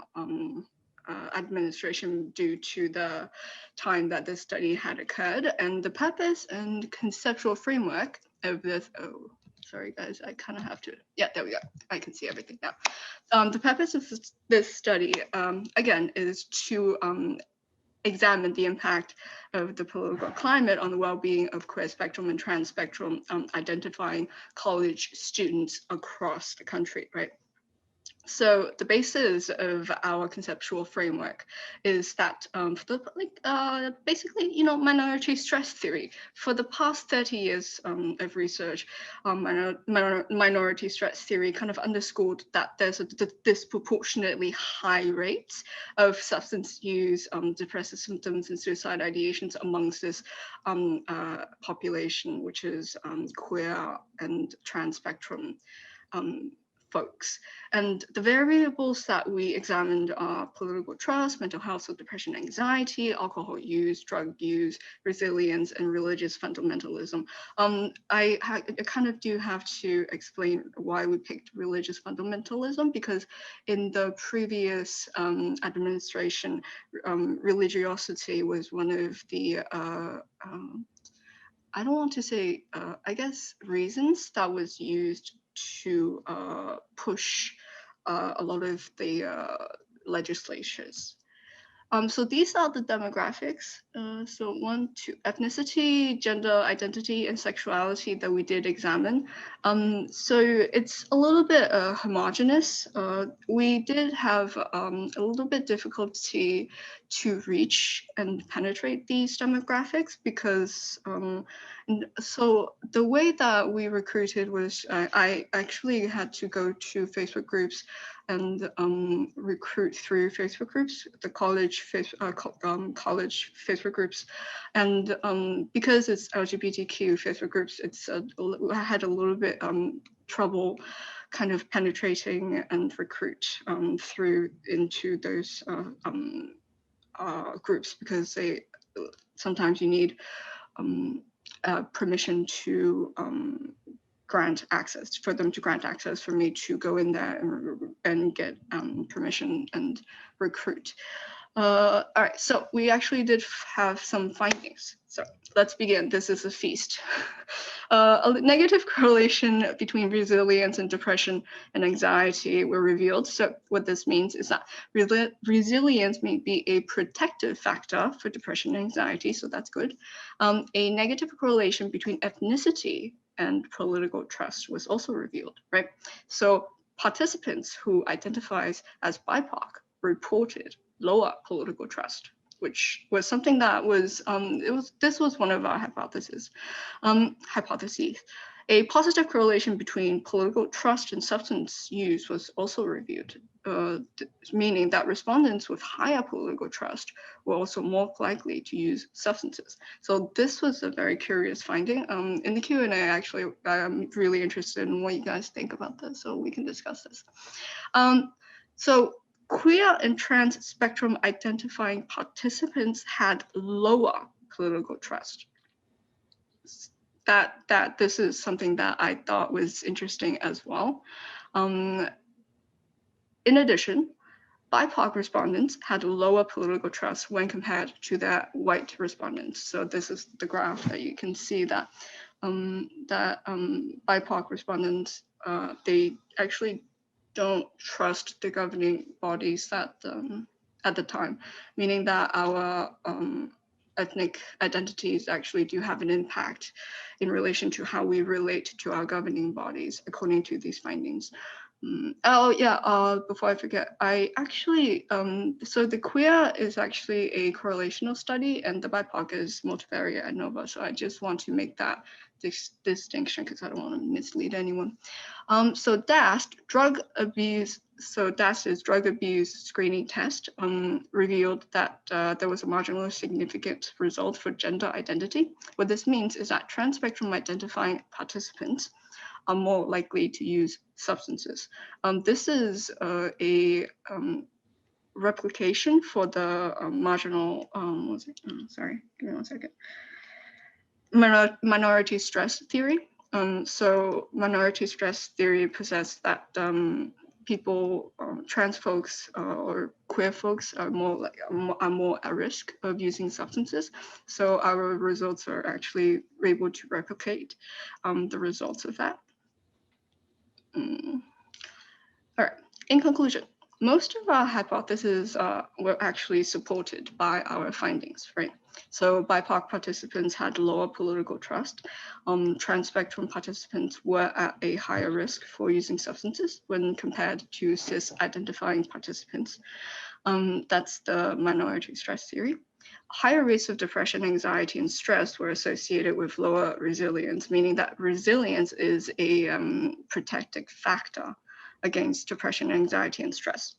administration due to the time that this study had occurred, and the purpose and conceptual framework of this, oh, sorry guys, I kind of have to, yeah, there we go. I can see everything now. The purpose of this study, again, is to examine the impact of the political climate on the well-being of queer spectrum and trans spectrum, identifying college students across the country, right? So the basis of our conceptual framework is that basically, minority stress theory. For the past 30 years of research, minority stress theory kind of underscored that there's a disproportionately high rate of substance use, depressive symptoms, and suicide ideations amongst this population, which is queer and trans spectrum folks. And the variables that we examined are political trust, mental health, so depression, anxiety, alcohol use, drug use, resilience, and religious fundamentalism. I kind of do have to explain why we picked religious fundamentalism, because in the previous administration, religiosity was one of the I don't want to say, I guess, reasons that was used to push a lot of the legislatures. So these are the demographics. So 1, 2, ethnicity, gender identity, and sexuality that we did examine. So it's a little bit homogeneous. We did have a little bit difficulty to reach and penetrate these demographics because so the way that we recruited was I actually had to go to Facebook groups and recruit through Facebook groups, the college college Facebook groups, and because it's LGBTQ Facebook groups, I had a little bit trouble kind of penetrating and recruit through into those groups because sometimes you need permission to grant access, for them to grant access for me to go in there and get permission and recruit. All right, so we actually did have some findings. So let's begin. This is a feast. A negative correlation between resilience and depression and anxiety were revealed. So what this means is that resilience may be a protective factor for depression and anxiety, so that's good. A negative correlation between ethnicity and political trust was also revealed, right? So participants who identifies as BIPOC reported lower political trust, which was something that was, this was one of our hypotheses. A positive correlation between political trust and substance use was also reviewed, meaning that respondents with higher political trust were also more likely to use substances. So this was a very curious finding. In the Q&A, actually, I'm really interested in what you guys think about this, so we can discuss this. So queer and trans spectrum identifying participants had lower political trust. That this is something that I thought was interesting as well. In addition, BIPOC respondents had lower political trust when compared to their white respondents. So this is the graph that you can see that BIPOC respondents, they actually don't trust the governing bodies at the time, meaning that our ethnic identities actually do have an impact in relation to how we relate to our governing bodies, according to these findings. Oh yeah, before I forget, I actually, so the queer is actually a correlational study and the BIPOC is multivariate ANOVA. So I just want to make that distinction because I don't want to mislead anyone. So DAST, drug abuse, so DAST is drug abuse screening test, revealed that there was a marginally significant result for gender identity. What this means is that trans spectrum identifying participants are more likely to use substances. This is a replication for the marginal, sorry, give me one second. Minority stress theory. So minority stress theory possesses that people, trans folks or queer folks are more at risk of using substances. So our results are actually able to replicate the results of that. All right, in conclusion, most of our hypotheses were actually supported by our findings, right? So BIPOC participants had lower political trust. Trans spectrum participants were at a higher risk for using substances when compared to cis identifying participants. That's the minority stress theory. Higher rates of depression, anxiety, and stress were associated with lower resilience, meaning that resilience is a protective factor against depression, anxiety, and stress.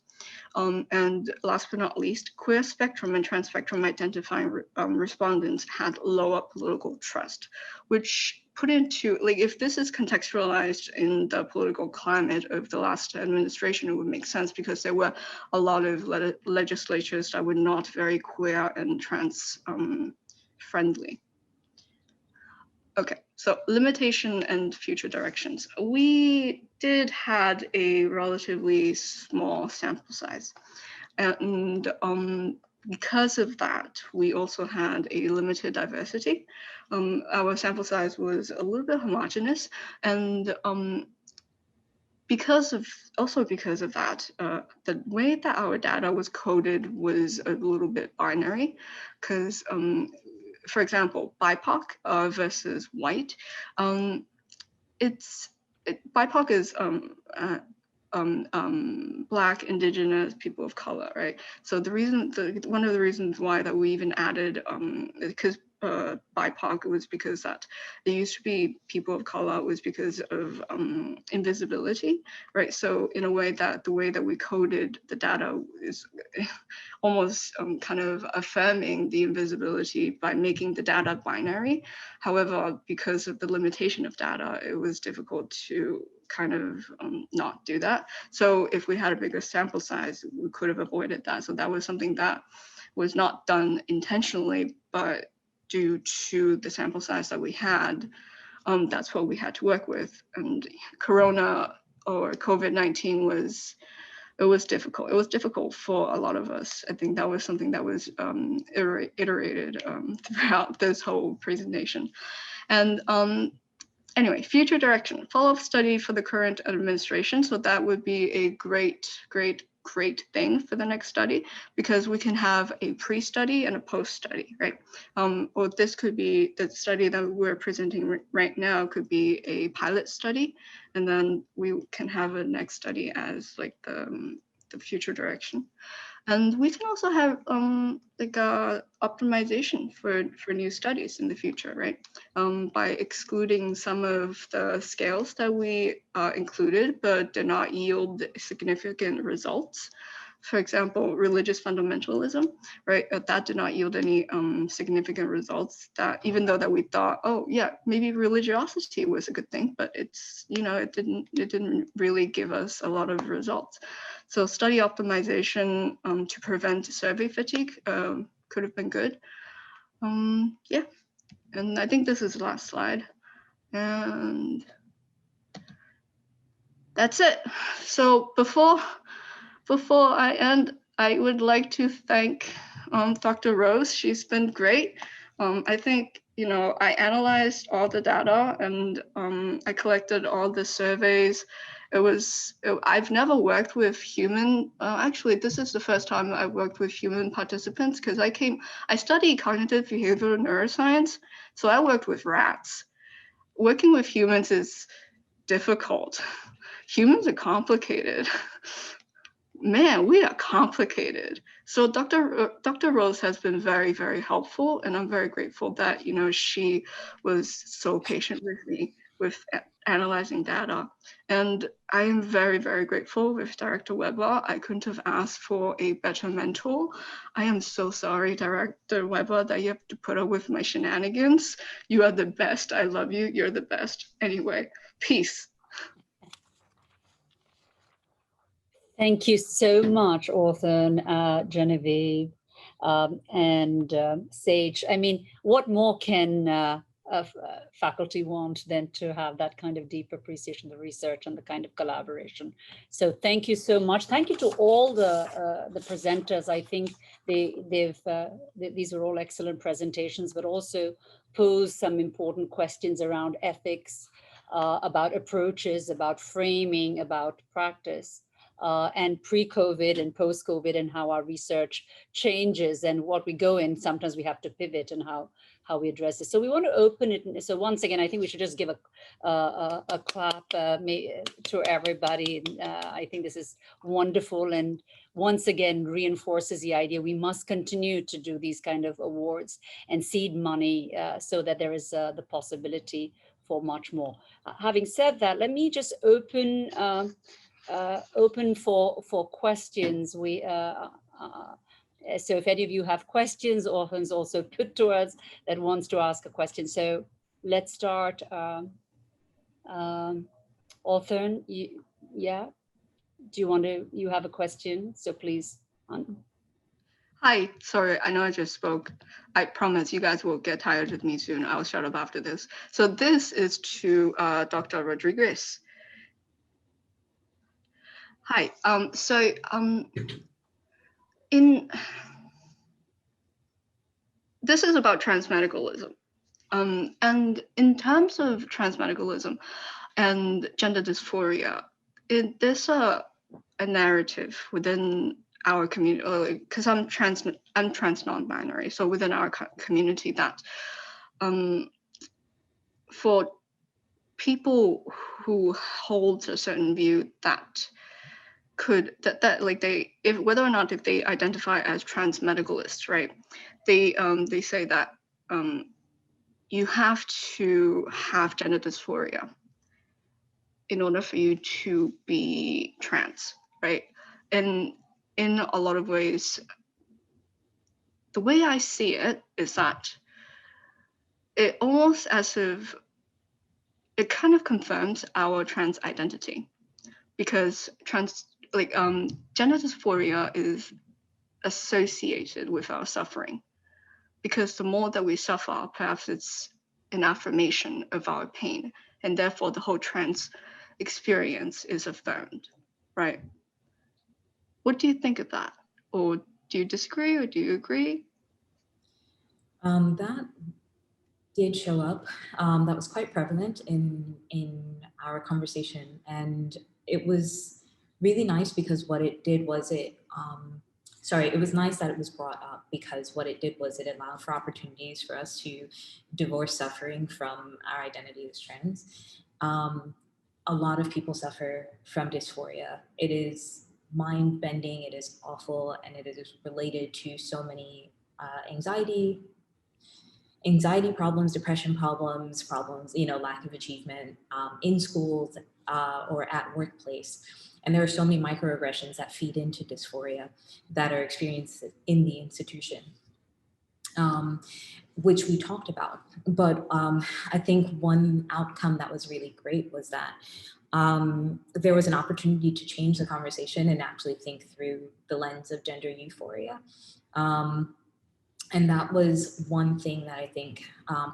And last but not least, queer spectrum and trans spectrum identifying respondents had lower political trust, which put into, like, if this is contextualized in the political climate of the last administration, it would make sense because there were a lot of legislatures that were not very queer and trans friendly. Okay, so limitation and future directions. We did had a relatively small sample size. And because of that, we also had a limited diversity. Our sample size was a little bit homogeneous, and because of that, the way that our data was coded was a little bit binary, because for example, BIPOC versus white, BIPOC is Black, Indigenous, people of color, right? So one of the reasons why that we even added, because BIPOC was because that it used to be people of color was because of invisibility, right? So in a way that the way that we coded the data is almost kind of affirming the invisibility by making the data binary. However, because of the limitation of data, it was difficult to kind of not do that. So if we had a bigger sample size, we could have avoided that. So that was something that was not done intentionally, but due to the sample size that we had, that's what we had to work with. And Corona or COVID-19 was difficult. It was difficult for a lot of us. I think that was something that was iterated throughout this whole presentation. And anyway, future direction, follow-up study for the current administration. So that would be a great thing for the next study, because we can have a pre-study and a post-study, right? Or this could be the study that we're presenting right now could be a pilot study, and then we can have a next study as like the future direction. And we can also have like a optimization for new studies in the future, right? By excluding some of the scales that we included, but did not yield significant results. For example, religious fundamentalism, right? That did not yield any significant results. That even though that we thought, oh yeah, maybe religiosity was a good thing, but it's, you know, it didn't really give us a lot of results. So study optimization to prevent survey fatigue could have been good. Yeah, and I think this is the last slide. And that's it. So before I end, I would like to thank Dr. Rose. She's been great. I think, you know, I analyzed all the data and I collected all the surveys. I've never worked with human, actually, this is the first time I've worked with human participants, because I studied cognitive behavioral neuroscience, so I worked with rats. Working with humans is difficult. Humans are complicated. Man, we are complicated. So Dr. Rose has been very, very helpful, and I'm very grateful that, you know, she was so patient with me with analyzing data. And I am very, very grateful with Director Weber. I couldn't have asked for a better mentor. I am so sorry, Director Weber, that you have to put up with my shenanigans. You are the best. I love you. You're the best. Anyway, peace. Thank you so much, Orson, Genevieve, and Sage. I mean, what more can faculty want than to have that kind of deep appreciation of the research and the kind of collaboration? So thank you so much. Thank you to all the presenters. I think these are all excellent presentations, but also pose some important questions around ethics, about approaches, about framing, about practice. And pre-COVID and post-COVID, and how our research changes and what we go in. Sometimes we have to pivot and how we address it. So we want to open it. So once again, I think we should just give a clap to everybody. I think this is wonderful, and once again reinforces the idea we must continue to do these kind of awards and seed money so that there is the possibility for much more. Having said that, let me just open for questions. So if any of you have questions, Orphan's also put to us that wants to ask a question. So let's start. Orphan, yeah, you have a question? So please. Hi, sorry, I know I just spoke. I promise you guys will get tired of me soon. I'll shut up after this. So this is to Dr. Rodriguez. Hi, this is about transmedicalism. And in terms of transmedicalism and gender dysphoria, there's a narrative within our community, because I'm trans non-binary, so within our community that for people who hold a certain view that like if whether or not if they identify as trans medicalists, right? They say that you have to have gender dysphoria in order for you to be trans, right? And in a lot of ways, the way I see it is that it almost as if it kind of confirms our trans identity, because gender dysphoria is associated with our suffering, because the more that we suffer, perhaps it's an affirmation of our pain, and therefore the whole trans experience is affirmed, right? What do you think of that? Or do you disagree, or do you agree? That did show up. That was quite prevalent in our conversation, and it was really nice because what it did was it was nice that it was brought up, because what it did was it allowed for opportunities for us to divorce suffering from our identity as trans. A lot of people suffer from dysphoria. It is mind-bending, it is awful, and it is related to so many anxiety problems, depression problems, lack of achievement in schools or at workplace. And there are so many microaggressions that feed into dysphoria that are experienced in the institution, which we talked about. But I think one outcome that was really great was that there was an opportunity to change the conversation and actually think through the lens of gender euphoria. And that was one thing that I think,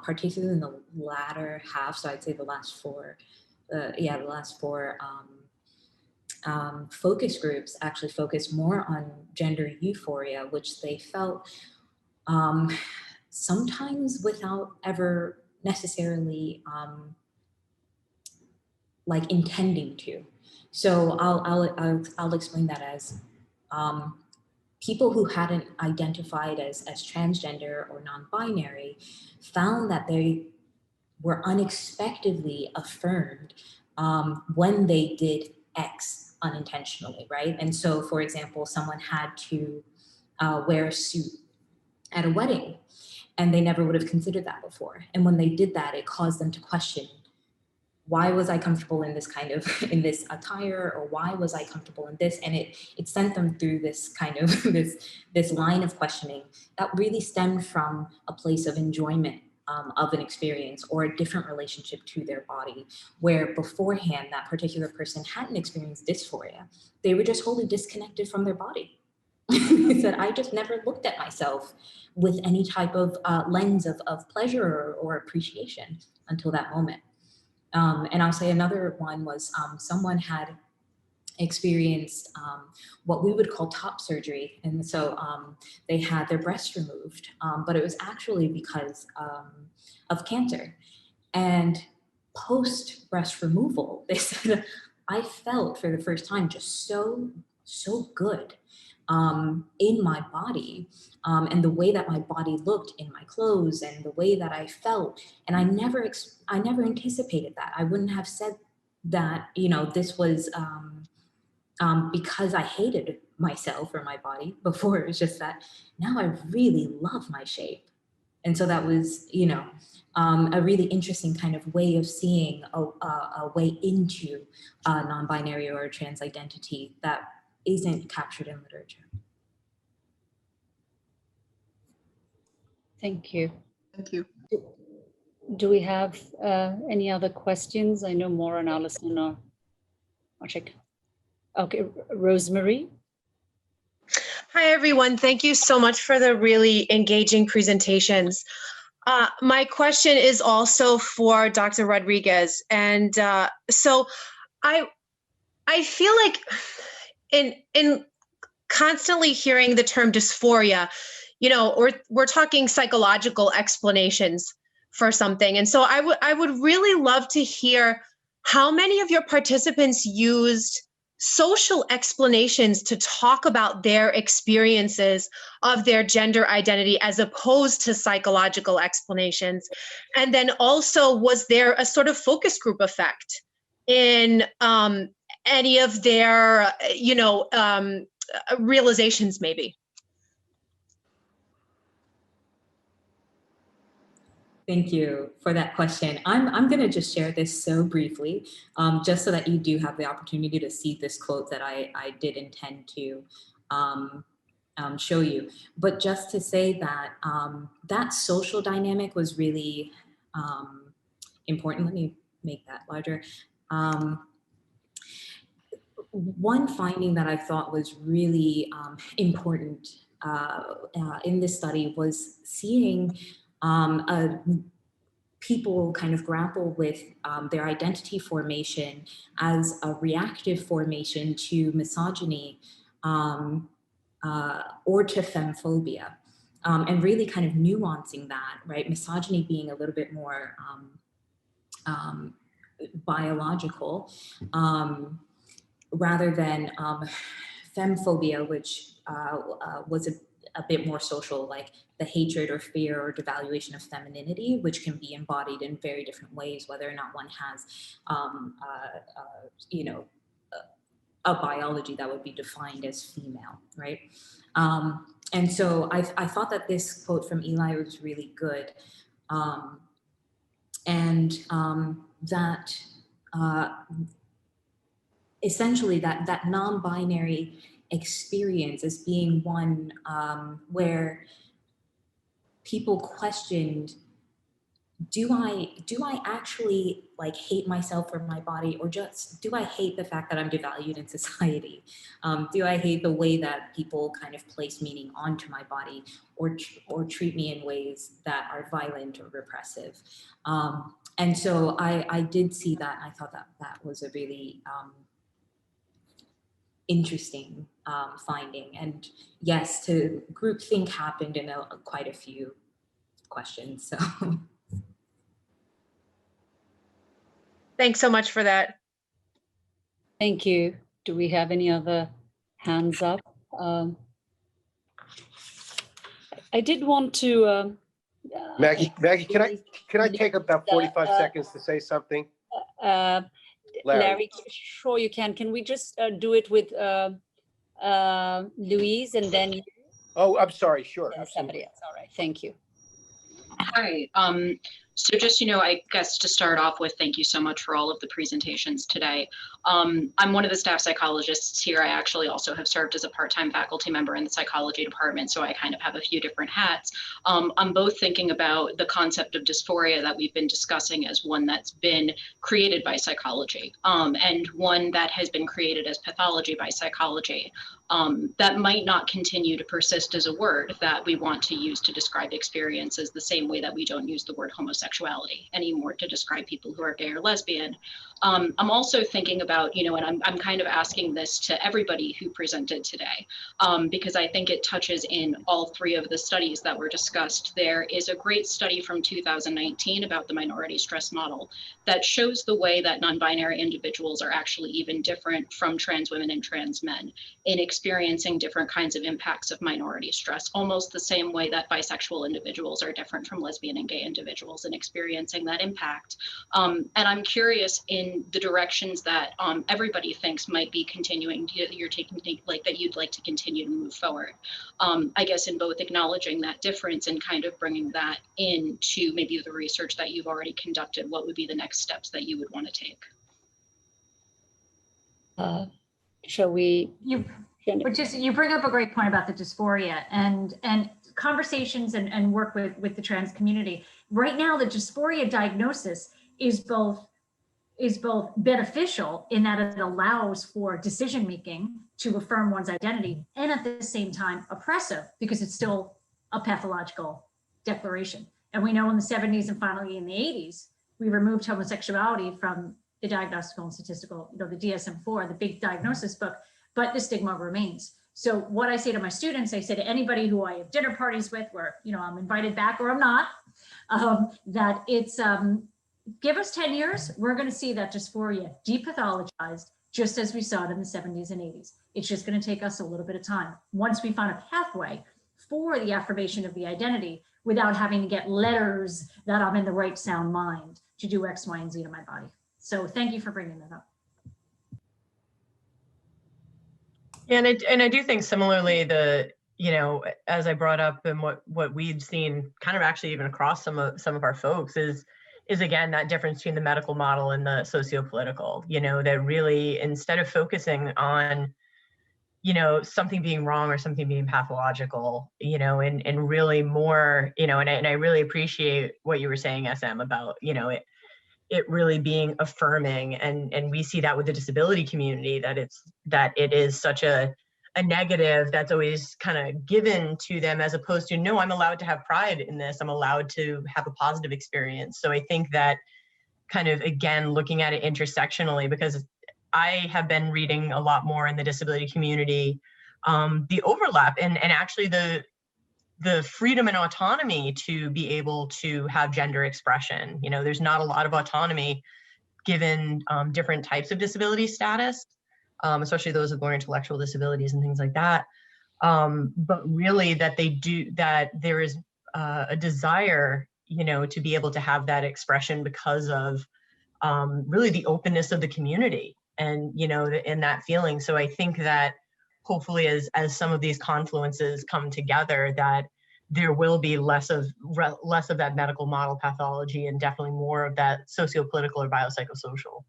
particularly in the latter half, so I'd say the last four focus groups actually focused more on gender euphoria, which they felt sometimes without ever necessarily like intending to. So I'll explain that as people who hadn't identified as transgender or non-binary found that they were unexpectedly affirmed when they did X unintentionally, right? And so, for example, someone had to wear a suit at a wedding, and they never would have considered that before. And when they did that, it caused them to question, why was I comfortable in this kind of, in this attire, or why was I comfortable in this? And it sent them through this kind of, this line of questioning that really stemmed from a place of enjoyment of an experience or a different relationship to their body, where beforehand that particular person hadn't experienced dysphoria. They were just wholly disconnected from their body. They said, I just never looked at myself with any type of lens of pleasure or appreciation until that moment. And I'll say another one was someone had experienced what we would call top surgery. And so they had their breast removed, but it was actually because of cancer. And post breast removal, they said, I felt for the first time just so good in my body, and the way that my body looked in my clothes and the way that I felt. And I never anticipated that. I wouldn't have said that, this was because I hated myself or my body before. It was just that now I really love my shape. And so that was, a really interesting kind of way of seeing a way into non-binary or trans identity that isn't captured in literature. Thank you. Thank you. Do we have any other questions? I know Maura and Alison are. I'll check. Okay, Rosemary. Hi, everyone. Thank you so much for the really engaging presentations. My question is also for Dr. Rodriguez. And so I feel like in constantly hearing the term dysphoria, we're talking psychological explanations for something. And so I would really love to hear how many of your participants used social explanations to talk about their experiences of their gender identity as opposed to psychological explanations? And then also, was there a sort of focus group effect in any of their, realizations maybe? Thank you for that question. I'm going to just share this so briefly, just so that you do have the opportunity to see this quote that I did intend to show you. But just to say that that social dynamic was really important. Let me make that larger. One finding that I thought was really important in this study was seeing people kind of grapple with their identity formation as a reactive formation to misogyny or to femphobia, and really kind of nuancing that, right? Misogyny being a little bit more biological, rather than femphobia, which was a bit more social, like the hatred or fear or devaluation of femininity, which can be embodied in very different ways, whether or not one has, a biology that would be defined as female, right? And so I thought that this quote from Eli was really good, that essentially that non-binary experience as being one where people questioned, do I actually like hate myself or my body, or just do I hate the fact that I'm devalued in society? Do I hate the way that people kind of place meaning onto my body, or treat me in ways that are violent or repressive? And so I did see that. I thought that was a really interesting finding. And yes, groupthink happened in quite a few questions. So Thanks so much for that. Thank you. Do we have any other hands up? I did want to. Maggie, can I take about 45 seconds to say something? Larry, sure you can. Can we just do it with Louise and then you? Oh, I'm sorry. Sure. Somebody else. All right. Thank you. Hi. So just, I guess to start off with, thank you so much for all of the presentations today. I'm one of the staff psychologists here. I actually also have served as a part-time faculty member in the psychology department, so I kind of have a few different hats. I'm both thinking about the concept of dysphoria that we've been discussing as one that's been created by psychology, and one that has been created as pathology by psychology. That might not continue to persist as a word that we want to use to describe experiences the same way that we don't use the word homosexuality anymore to describe people who are gay or lesbian. I'm also thinking about, and I'm kind of asking this to everybody who presented today, because I think it touches in all three of the studies that were discussed. There is a great study from 2019 about the minority stress model that shows the way that non-binary individuals are actually even different from trans women and trans men in experiencing different kinds of impacts of minority stress, almost the same way that bisexual individuals are different from lesbian and gay individuals in experiencing that impact. And I'm curious in the directions that everybody thinks might be continuing, you're taking, like that you'd like to continue to move forward. I guess in both acknowledging that difference and kind of bringing that into maybe the research that you've already conducted, what would be the next steps that you would want to take? Shall we? You bring up a great point about the dysphoria and conversations and work with the trans community. Right now, the dysphoria diagnosis is both beneficial in that it allows for decision making to affirm one's identity, and at the same time oppressive because it's still a pathological declaration. And we know in the 70s and finally in the 80s, we removed homosexuality from the diagnostical and statistical, the DSM-4, the big diagnosis book, but the stigma remains. So what I say to my students, I say to anybody who I have dinner parties with where, I'm invited back or I'm not, that give us 10 years, we're going to see that dysphoria depathologized, just as we saw it in the 70s and 80s. It's just going to take us a little bit of time. Once we find a pathway for the affirmation of the identity without having to get letters that I'm in the right sound mind to do X, Y, and Z to my body. So thank you for bringing that up. Yeah, and I do think similarly, as I brought up and what we've seen kind of actually even across some of our folks is again that difference between the medical model and the socio-political, that really, instead of focusing on something being wrong or something being pathological, and really more, and I really appreciate what you were saying, SM, about it really being affirming, and we see that with the disability community, that it is such a negative that's always kind of given to them, as opposed to, no, I'm allowed to have pride in this, I'm allowed to have a positive experience. So I think that kind of, again, looking at it intersectionally, because I have been reading a lot more in the disability community, the overlap and actually the freedom and autonomy to be able to have gender expression. There's not a lot of autonomy given different types of disability status, especially those with more intellectual disabilities and things like that. But really that there is a desire, to be able to have that expression because of really the openness of the community and, in that feeling. So I think that hopefully as some of these confluences come together, that there will be less of that medical model pathology and definitely more of that socio-political or biopsychosocial.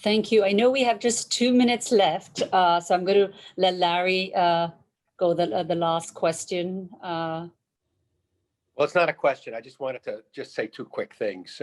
Thank you. I know we have just 2 minutes left, so I'm going to let Larry go the last question. Well, it's not a question. I just wanted to just say two quick things.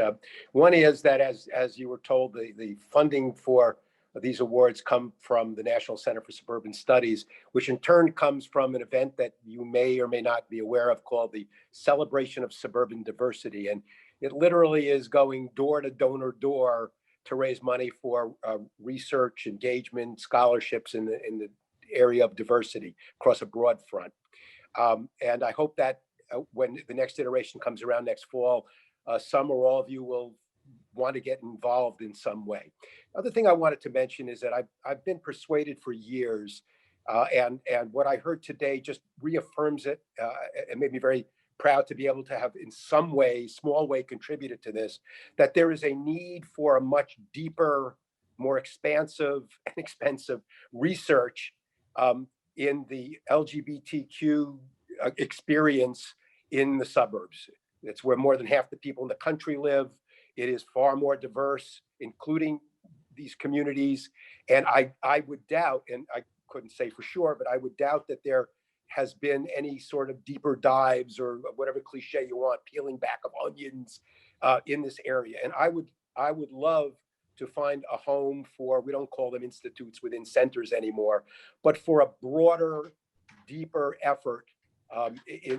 One is that as you were told, the funding for these awards come from the National Center for Suburban Studies, which in turn comes from an event that you may or may not be aware of called the Celebration of Suburban Diversity. And it literally is going door to donor door to raise money for research, engagement, scholarships in the area of diversity across a broad front. And I hope that when the next iteration comes around next fall, some or all of you will want to get involved in some way. Other thing I wanted to mention is that I've been persuaded for years, and what I heard today just reaffirms it, and made me very proud to be able to have in some way, small way, contributed to this, that there is a need for a much deeper, more expansive and expensive research in the LGBTQ experience in the suburbs. It's where more than half the people in the country live. It is far more diverse, including these communities. And I would doubt, and I couldn't say for sure, but I would doubt that there has been any sort of deeper dives or whatever cliche you want, peeling back of onions in this area. And I would love to find a home for, we don't call them institutes within centers anymore, but for a broader, deeper effort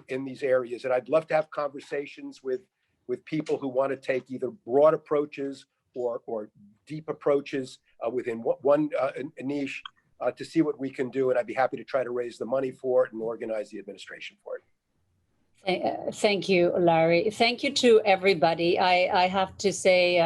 in these areas. And I'd love to have conversations with people who want to take either broad approaches or deep approaches within one niche to see what we can do. And I'd be happy to try to raise the money for it and organize the administration for it. Thank you, Larry. Thank you to everybody. I have to say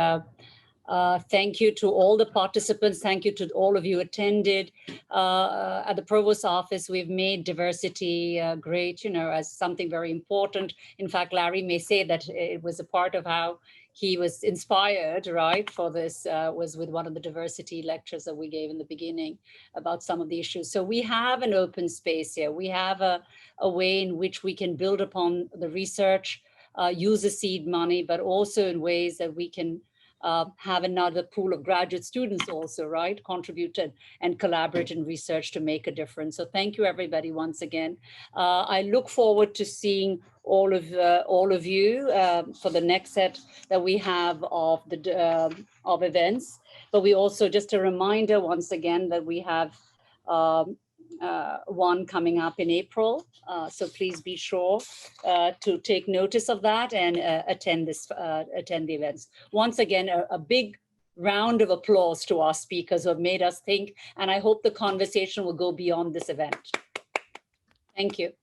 thank you to all the participants. Thank you to all of you attended. At the Provost's office, we've made diversity great, as something very important. In fact, Larry may say that it was a part of how he was inspired, right, for this, was with one of the diversity lectures that we gave in the beginning about some of the issues. So we have an open space here. We have a way in which we can build upon the research, use the seed money, but also in ways that we can have another pool of graduate students also, right, contributed and collaborate in research to make a difference. So thank you, everybody, once again. I look forward to seeing all of you for the next set that we have of of events. But we also, just a reminder once again that we have one coming up in April. So please be sure to take notice of that and attend the events. Once again, a big round of applause to our speakers who have made us think, and I hope the conversation will go beyond this event. Thank you.